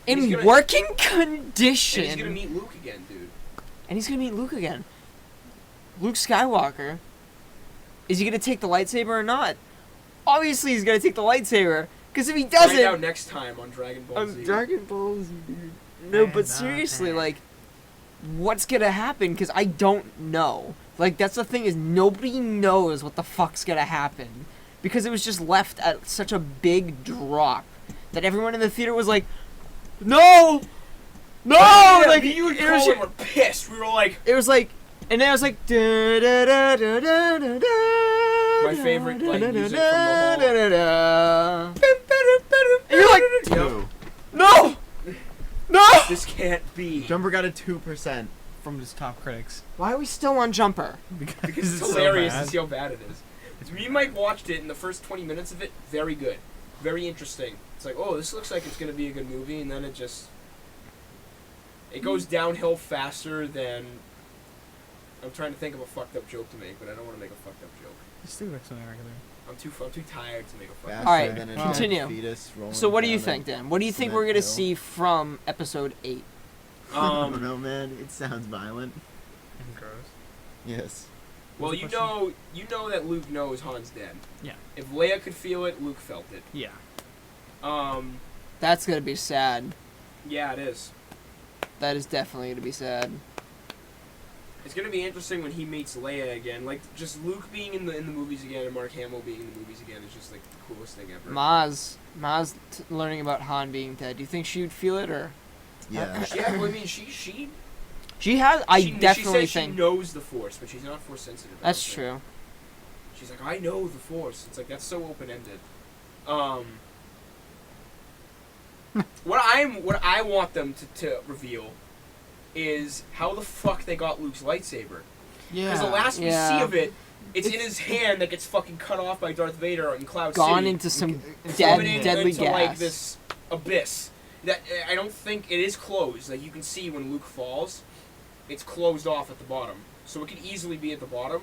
in working condition. And he's going to meet Luke again, dude. And he's going to meet Luke again. Luke Skywalker. Is he going to take the lightsaber or not? Obviously he's going to take the lightsaber. Because if he doesn't... Find out next time on Dragon Ball Z. On Dragon Ball Z, dude. No, but seriously, like, what's going to happen? Because I don't know. Like, that's the thing, is nobody knows what the fuck's going to happen. Because it was just left at such a big drop that everyone in the theater was like, no! No! Yeah, like, you and Colin were pissed. We were like... It was like... And then I was like... Da, da, da, da, da, da, da, my favorite, like, music from the whole... And you're like... Two. No! No! This can't be. Jumper got a 2% from his top critics. Why are we still on Jumper? Because it's hilarious to see how bad it is. Me and Mike watched it, and the first 20 minutes of it, very good. Very interesting. It's like, oh, this looks like it's going to be a good movie, and then it just... It goes downhill faster than... I'm trying to think of a fucked up joke to make, but I don't want to make a fucked up joke. Just think like something regular. I'm too tired to make a fucked up Faster Alright, than a continue. fetus rolling So what do you down think, a Dan? What do you think cement we're going to hill. see from Episode 8? I don't know, man. It sounds violent. And gross. Yes. Well, What's you the know that Luke knows Han's dead. Yeah. If Leia could feel it, Luke felt it. Yeah. That's going to be sad. Yeah, it is. That is definitely going to be sad. It's gonna be interesting when he meets Leia again. Like, just Luke being in the movies again and Mark Hamill being in the movies again is just like the coolest thing ever. Maz learning about Han being dead. Do you think she would feel it, or? Yeah. Yeah, well, I mean, she has. I she definitely says think she knows the Force, but she's not Force sensitive. I that's don't think. true. She's like, I know the Force. It's like, that's so open ended. What I want them to reveal is how the fuck they got Luke's lightsaber. Yeah. Because the last we Yeah. see of it, it's in his hand that gets fucking cut off by Darth Vader in Cloud Gone City. into some Thrown deadly into, gas. like, this abyss. That I don't think it is closed. Like, you can see when Luke falls, it's closed off at the bottom. So it could easily be at the bottom.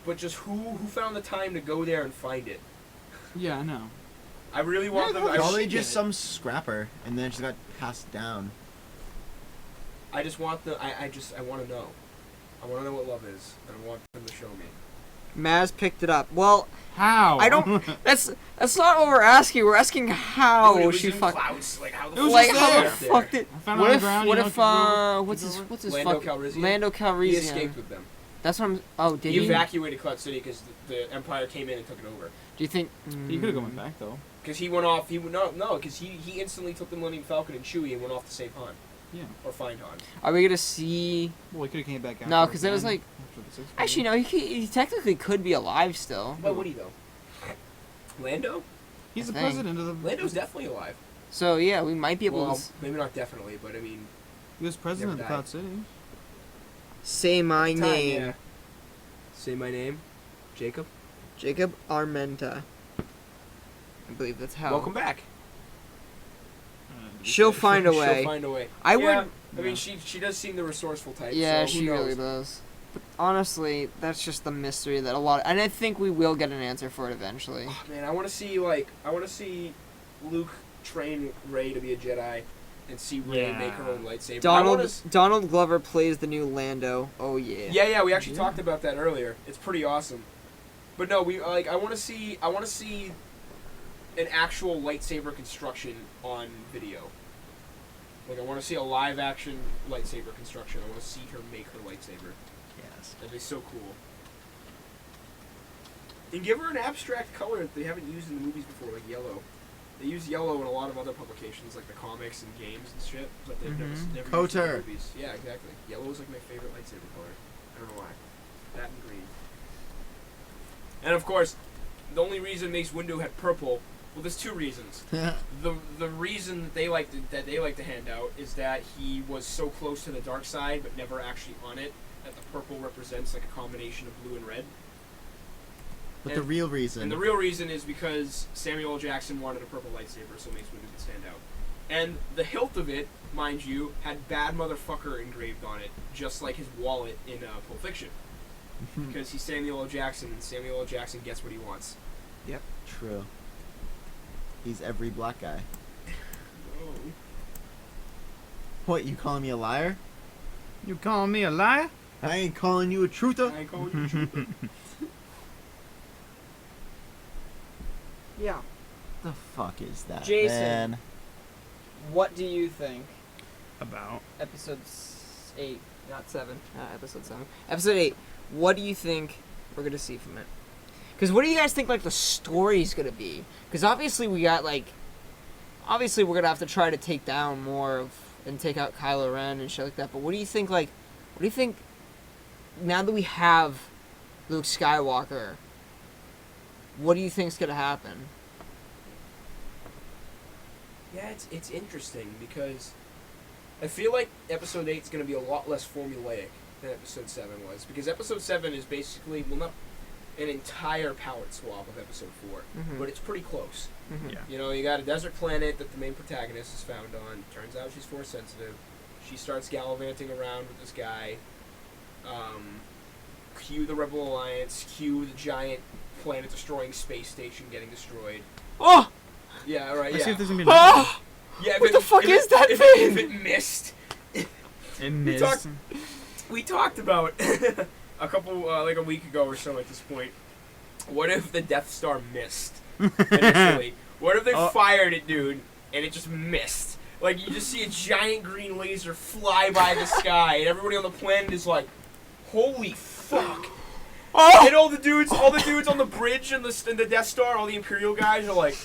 But just who found the time to go there and find it? Yeah, I know. I really want them. I Probably should just get it. some scrapper, and then it just got passed down. I just want the. I want to know. I want to know what love is, and I want them to show me. Maz picked it up. Well, How? I don't. That's not what we're asking. We're asking how Dude, it was she in fuck. clouds. Like how the It was Like just how the there. fuck did? I found it What on the if? ground, What you know, if? keep going, What's keep his? going. What's his Lando fuck? Calrissian? Lando He Calrissian. escaped with them. That's what I'm. Oh, did He he? evacuated Cloud City because the Empire came in and took it over. Do you think? You could have gone back though. Because he went off. Because he instantly took the Millennium Falcon and Chewie and went off to save Han Yeah. or find Han. Are we gonna see? Well, he could have came back after. No, because it was again, like. after the sixth Actually, movie. no. He technically could be alive still. Why would he though? Lando? He's the thing. president of the. Lando's definitely alive. So yeah, we might be able Well, to maybe not definitely, but I mean, He was president of Never Cloud died. City. say my time, name. yeah. Say my name, Jacob. Jacob Armenta. I believe that's how. Welcome back. She'll find a way. She'll find a way. I yeah, would. I mean, she does seem the resourceful type. Yeah, so who she knows? really does. But honestly, that's just the mystery that a lot. And I think we will get an answer for it eventually. Oh, man, I want to see Luke train Rey to be a Jedi, and see Rey make her own lightsaber. Donald Glover plays the new Lando. Oh yeah. Yeah, we actually talked about that earlier. It's pretty awesome. But no, I want to see an actual lightsaber construction on video. Like, I want to see a live action lightsaber construction. I want to see her make her lightsaber. Yes. That'd be so cool. And give her an abstract color that they haven't used in the movies before, like yellow. They use yellow in a lot of other publications, like the comics and games and shit, but they've never used it in Kotor. the movies. Yeah, exactly. Yellow is like my favorite lightsaber color. I don't know why. That and green. And of course, the only reason Mace Windu had purple Well, there's two reasons. The reason that they like to hand out is that he was so close to the dark side, but never actually on it. That the purple represents like a combination of blue and red. But And- the real reason. And the real reason is because Samuel L. Jackson wanted a purple lightsaber, so Mace Windu could stand out. And the hilt of it, mind you, had "bad motherfucker" engraved on it, just like his wallet in Pulp Fiction. Because he's Samuel L. Jackson, and Samuel L. Jackson gets what he wants. True. He's every black guy. Oh. What, you calling me a liar? You calling me a liar? I ain't calling you a truther. I ain't calling you a trooper. Yeah. The fuck is that, Jason. man? What do you think? About. Episode 8, not 7. Episode 7. Episode 8. What do you think we're gonna see from it? Because what do you guys think like the story's gonna be? Because obviously we got like, obviously we're gonna have to try to take down more of and take out Kylo Ren and shit like that. But what do you think like? What do you think? Now that we have Luke Skywalker, what do you think's gonna happen? Yeah, it's interesting because I feel like episode 8 is going to be a lot less formulaic than episode 7 was. Because episode 7 is basically, well, not an entire palette swap of episode 4, but it's pretty close. Yeah. You know, you got a desert planet that the main protagonist is found on. Turns out she's force sensitive. She starts gallivanting around with this guy. Cue the Rebel Alliance. Cue the giant planet-destroying space station getting destroyed. Oh! Yeah, right. Let's see Yeah. if there's gonna be. Oh! Yeah. What the fuck is that if thing? it missed. It missed. talked- We talked about a couple like a week ago or so at this point. What if the Death Star missed initially? What if they fired it, dude, and it just missed? Like you just see a giant green laser fly by the sky, and everybody on the planet is like, "Holy fuck!" Oh! And all the dudes on the bridge and the Death Star, all the Imperial guys are like,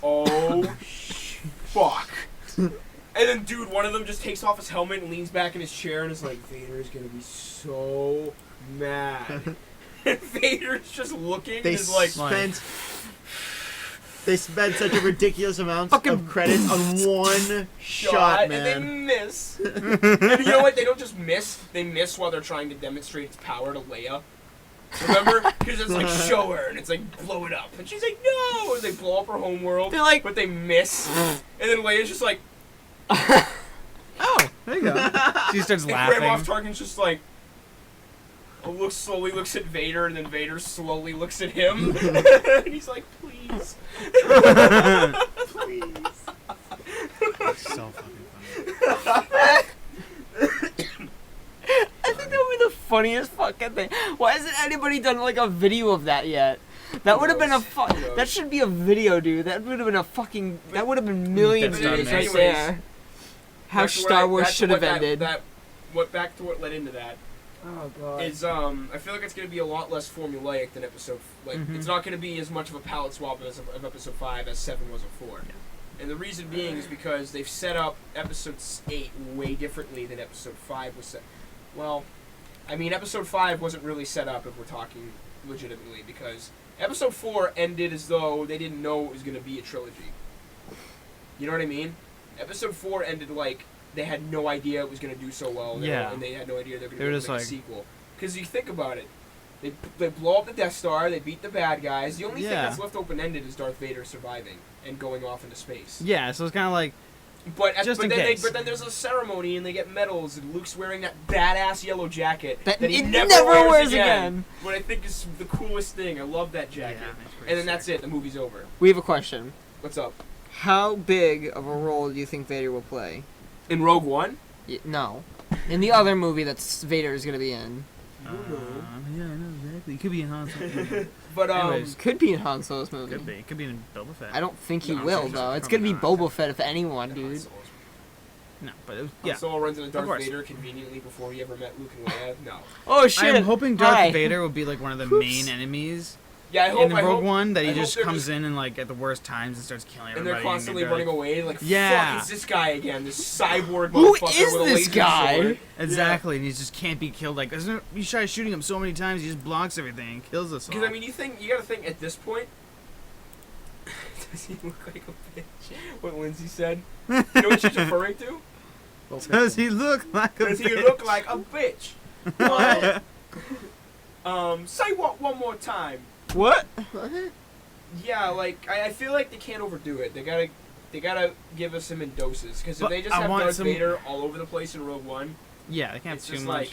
"Oh fuck!" And then, dude, one of them just takes off his helmet and leans back in his chair and is like, "Vader's gonna be so mad." And Vader's just looking They and is like, They spent such a ridiculous amount Fucking of credits on one shot, man. and they miss. And you know what? They don't just miss; they miss while they're trying to demonstrate its power to Leia. Remember? Because it's like, show her, and it's like, blow it up, and she's like, no. And they blow up her homeworld, They're like, but they miss. And then Leia's just like, Oh, there you go. She starts and laughing. Grand Moff Tarkin's just like, slowly looks at Vader, and then Vader slowly looks at him, and he's like, please. Please. That's so fucking funny. I think that would be the funniest fucking thing. Why hasn't anybody done like a video of that yet? That would have been a that should be a video, dude. That would have been a fucking. That would have been millions of Star views right Anyways, there. How Back to what Star Wars back to should what have ended. Back to what led into that Oh god. is I feel like it's gonna be a lot less formulaic than episode. It's not gonna be as much of a palette swap as of episode 5 as 7 was of 4. And the reason being is because they've set up episode 8 way differently than episode 5 was set. Well, I mean, episode 5 wasn't really set up if we're talking legitimately, because episode 4 ended as though they didn't know it was going to be a trilogy. You know what I mean? Episode 4 ended like they had no idea it was going to do so well. Yeah. And they had no idea they were They going were to just make like- a sequel. Because you think about it, they blow up the Death Star, they beat the bad guys. The only thing Yeah. that's left open-ended is Darth Vader surviving and going off into space. Yeah, so it's kind of like, But Just in then case. but then there's a ceremony and they get medals and Luke's wearing that badass yellow jacket That he it never, never wears wears again. again. What I think is the coolest thing. I love that jacket. And then that's it. The movie's over. We have a question. What's up? How big of a role do you think Vader will play? In Rogue One? No, in the other movie that Vader is gonna be in. I don't know. Yeah, I know exactly. It could be in Han Solo. But Anyways. Could be in Han Solo's movie. Could be. It could be in Boba Fett. I don't think he No, I'm will sure though. It's probably gonna be not. Boba Fett if anyone, Han dude. Solo's- No, but it was, Han yeah. Solo runs into Darth course. Vader conveniently before he ever met Luke and Leia. No. Oh shit! I'm hoping Darth Hi. Vader will be like one of the Oops. main enemies Yeah, I hope. in the I Rogue hope. One. That I he hope just they're comes just- in and like at the worst times and starts killing And everybody. they're constantly they're like- running away. Like, Yeah. fuck, it's this guy again. This cyborg Who motherfucker is with a this laser guy? sword. Exactly, and he just can't be killed. Like, isn't it, you try shooting him so many times, he just blocks everything and kills us all. Because I mean, you got to think at this point, Does he look like a bitch? What Lindsay said. You know what she's referring to? Does he look like a Does he bitch? look like a bitch? Say what one more time? What? Yeah, like I feel like they can't overdo it. They gotta give us him in doses. Because if But they just I have want Darth some- Vader all over the place in Rogue One, Yeah, they can't it's have too just much. like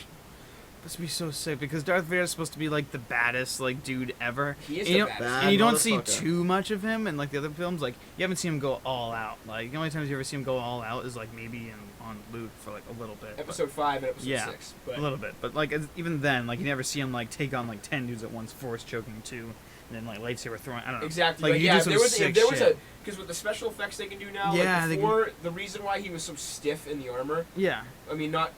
This would be so sick because Darth Vader's supposed to be like the baddest like dude ever. he is And the you, baddest. Bad and you don't see motherfucker. too much of him in like the other films. Like you haven't seen him go all out. Like the only times you ever see him go all out is like maybe on Luke for like a little bit. but- Episode 5 and Episode Yeah. 6. But a little bit, but like even then, like you never see him like take on like 10 dudes at once, force choking 2, and then like lightsaber throwing. I don't know. exactly. Like, Like, you yeah, do if some there was sick if there was shit. because with the special effects they can do now, Yeah, like they can- before the reason why he was so stiff in the armor, Yeah, I mean not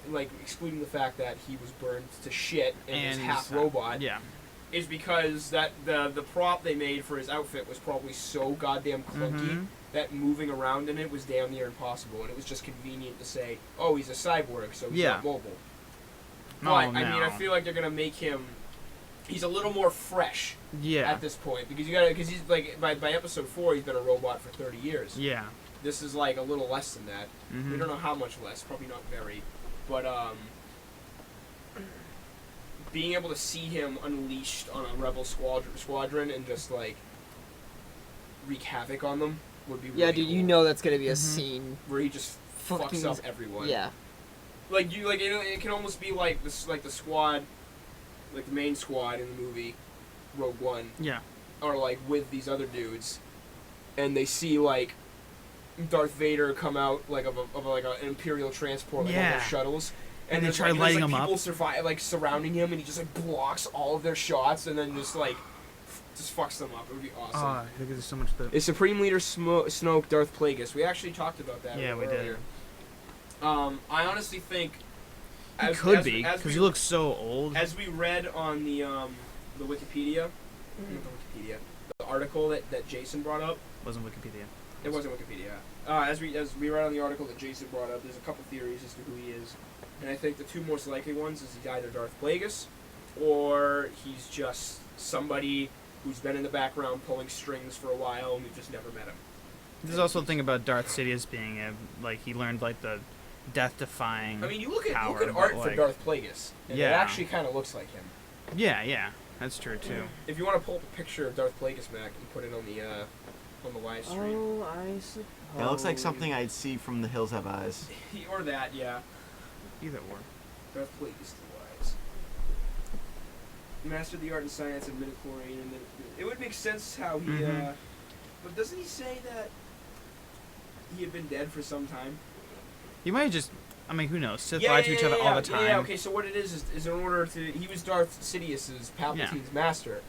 like excluding the fact that he was burned to shit and was and half he's, robot, Yeah, is because that the prop they made for his outfit was probably so goddamn clunky Mhm. that moving around in it was damn near impossible, and it was just convenient to say, oh, he's a cyborg, so he's Yeah. not mobile. No, But I mean, I no. feel like they're gonna make him. He's a little more fresh yeah, at this point because because he's like by episode 4 he's been a robot for 30 years. yeah. This is like a little less than that. Mhm. We don't know how much less, probably not very, but being able to see him unleashed on a rebel squadron and just like wreak havoc on them would be really Yeah, dude, cool. you know that's gonna be a Mhm. scene. Where he just Fucking fucks up everyone. Yeah. Like you like it can almost be like this like the squad, like the main squad in the movie Rogue One Yeah. are like with these other dudes, and they see like Darth Vader come out like of like an Imperial transport, like one of Yeah. those shuttles, And they there's, try like, lighting there's, him like, up. people survive like surrounding him, and he just like blocks all of their shots, and then just like just fucks them up. It would be awesome. Oh, I think there's so much to. Is Supreme Leader Snoke Darth Plagueis? We actually talked about that. Yeah, a we little did. earlier. I honestly think He could be because he looks so old. as we read on the Wikipedia, not the Wikipedia, the article that Jason brought up. Wasn't Wikipedia. It wasn't Wikipedia. As we read on the article that Jason brought up, there's a couple theories as to who he is, and I think the two most likely ones is he's either Darth Plagueis, or he's just somebody who's been in the background pulling strings for a while and we've just never met him. There's also a thing about Darth Sidious being like he learned like the death-defying. I mean, you look at Power, art but, for like- Darth Plagueis, and it Yeah. actually kind of looks like him. Yeah, yeah, that's true too. If you want to pull up a picture of Darth Plagueis, Mac, and put it on the live stream, Oh, I suppose. It looks like something I'd see from The Hills Have Eyes. or that, yeah. Either or. Darth Plagueis the Wise. Mastered the art and science of midichlorian, and then it would make sense how he. Mhm. But doesn't he say that he had been dead for some time? He might have just. I mean, who knows? Sith lie to each other all the time. Yeah, okay, so what it is in order to. He was Darth Sidious's, Palpatine's master.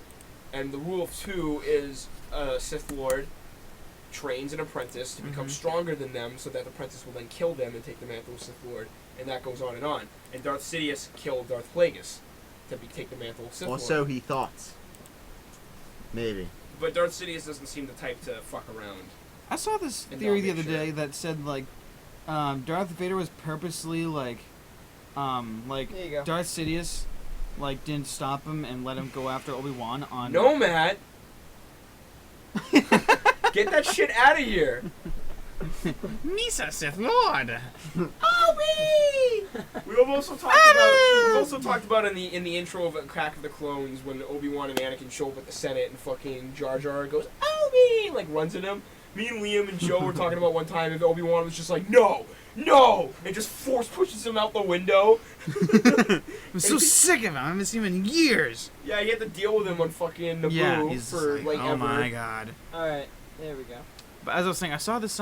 And the rule of two is a Sith Lord trains an apprentice to become Mhm. stronger than them so that the apprentice will then kill them and take the mantle of Sith Lord. And that goes on and on. And Darth Sidious killed Darth Plagueis to take the mantle of Sith Or Lord. so he thought. Maybe. But Darth Sidious doesn't seem the type to fuck around. I saw this And theory not the make other sure. day that said like, Darth Vader was purposely like There you go. Darth Sidious, like didn't stop him and let him go after Obi-Wan on. No, Matt! Get that shit out of here! Misa Sith Lord. We've also talked about in the intro of Attack of the Clones when Obi-Wan and Anakin show up at the Senate and fucking Jar Jar goes, Obi! Like runs at him. Me and Liam and Joe were talking about one time if Obi-Wan was just like, no! And just force pushes him out the window. I'm so sick of him. I haven't seen him in years. Yeah, he had to deal with him on fucking Naboo Yeah, he's for just like oh ever. my god. Alright, there we go. But as I was saying, I saw this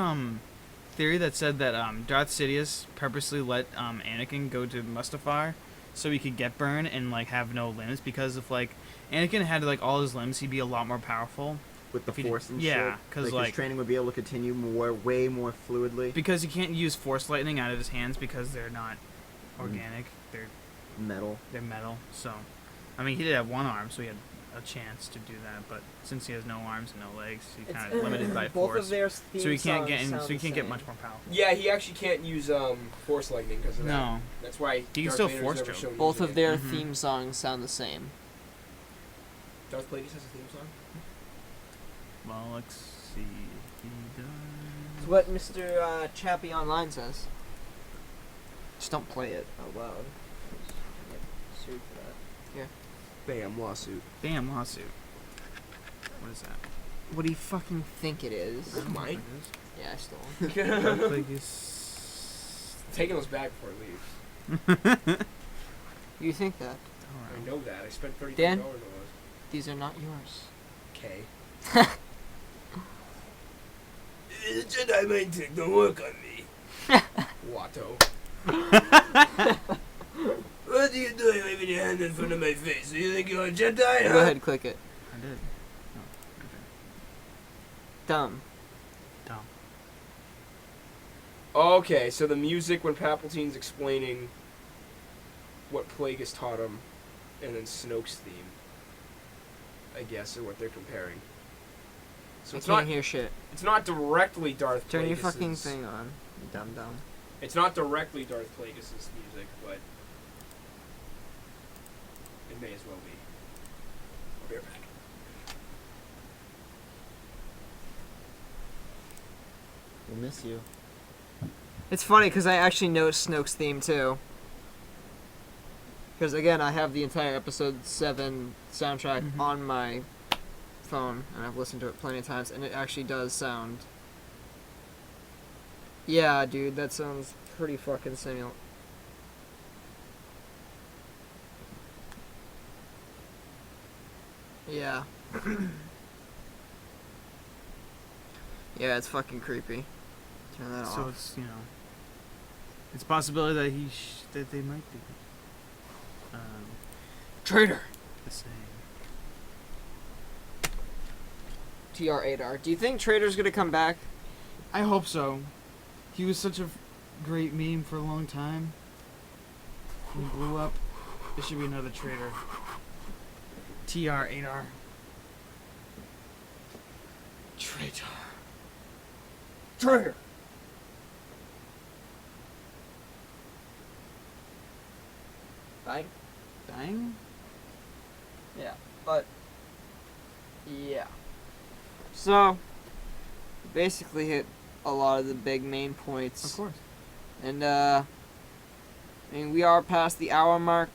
theory that said that Darth Sidious purposely let Anakin go to Mustafar so he could get burned and like have no limbs because if like Anakin had like all his limbs, he'd be a lot more powerful. With the If he did- Force and yeah, shit. 'cause, his like- training would be able to continue way more fluidly. Because he can't use Force lightning out of his hands because they're not organic. Metal. They're metal. So, I mean, he did have one arm, so he had a chance to do that. But since he has no arms and no legs, he's kind of limited by both Force. of their So he can't get sound so he the can't get same. much more powerful. Yeah, he actually can't use Force lightning because of that. No. That's why He can Darth still Vader's Force never choke. shown Both using of it. their Mhm. theme songs sound the same. Darth Plagueis has a theme song. Well, let's see if he does. It's what Mr. Chappie Online says. Just don't play it out loud. Get sued for that. Bam, lawsuit. Bam, lawsuit. What is that? What do you fucking think it is? I don't know what Mine? it Yeah, I stole is. Taking Taking those back before it leaves. You think that? I know that. I spent $33 Dan? on those. These are not yours. Okay. The Jedi mind trick don't work on me. Watto. What are you doing waving your hand in front of my face? Do you think you're a Jedi, huh? Go ahead, click it. I did. Oh, Dumb. Dumb. Okay, so the music when Palpatine's explaining what Plagueis taught him, and then Snoke's theme, I guess, are what they're comparing. So I it's can't not hear shit. it's not directly Darth Turn your Plagueis's- fucking thing on. You dumb dumb. It's not directly Darth Plagueis' music, but it may as well be. I'll be right back. We'll miss you. It's funny because I actually know Snoke's theme too. Because again, I have the entire episode 7 soundtrack Mhm. on my phone, and I've listened to it plenty of times, and it actually does sound. Yeah, dude, that sounds pretty fucking similar. Yeah. Yeah, it's fucking creepy. Turn that So off. it's, it's a possibility that that they might be Traitor! the same. TR8R. Do you think Traitor's gonna come back? I hope so. He was such a great meme for a long time. He blew up. There should be another traitor. TR8R. Traitor. Traitor! Bang? Bang? Yeah, but yeah. So basically hit a lot of the big main points. Of course. And I mean we are past the hour mark,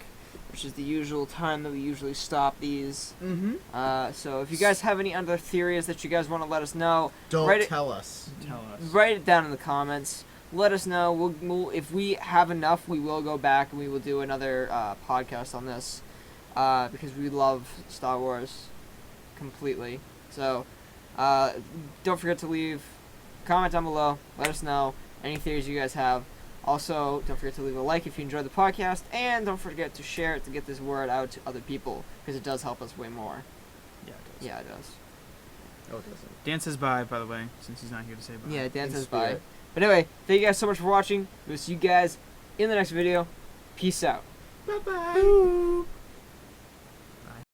which is the usual time that we usually stop these. Mm-hmm. So if you guys have any other theories that you guys want to let us know, Don't Write it- tell us. Tell us. write it down in the comments. Let us know. We'll if we have enough, we will go back and we will do another podcast on this because we love Star Wars completely. So don't forget to leave a comment down below. Let us know any theories you guys have. Also, don't forget to leave a like if you enjoyed the podcast, and don't forget to share it to get this word out to other people because it does help us way more. Yeah, it does. Yeah, it does. Oh, it doesn't. Dan says bye, by the way, since he's not here to say bye. Yeah, Dan In says bye. spirit. But anyway, thank you guys so much for watching. We'll see you guys in the next video. Peace out. Bye-bye.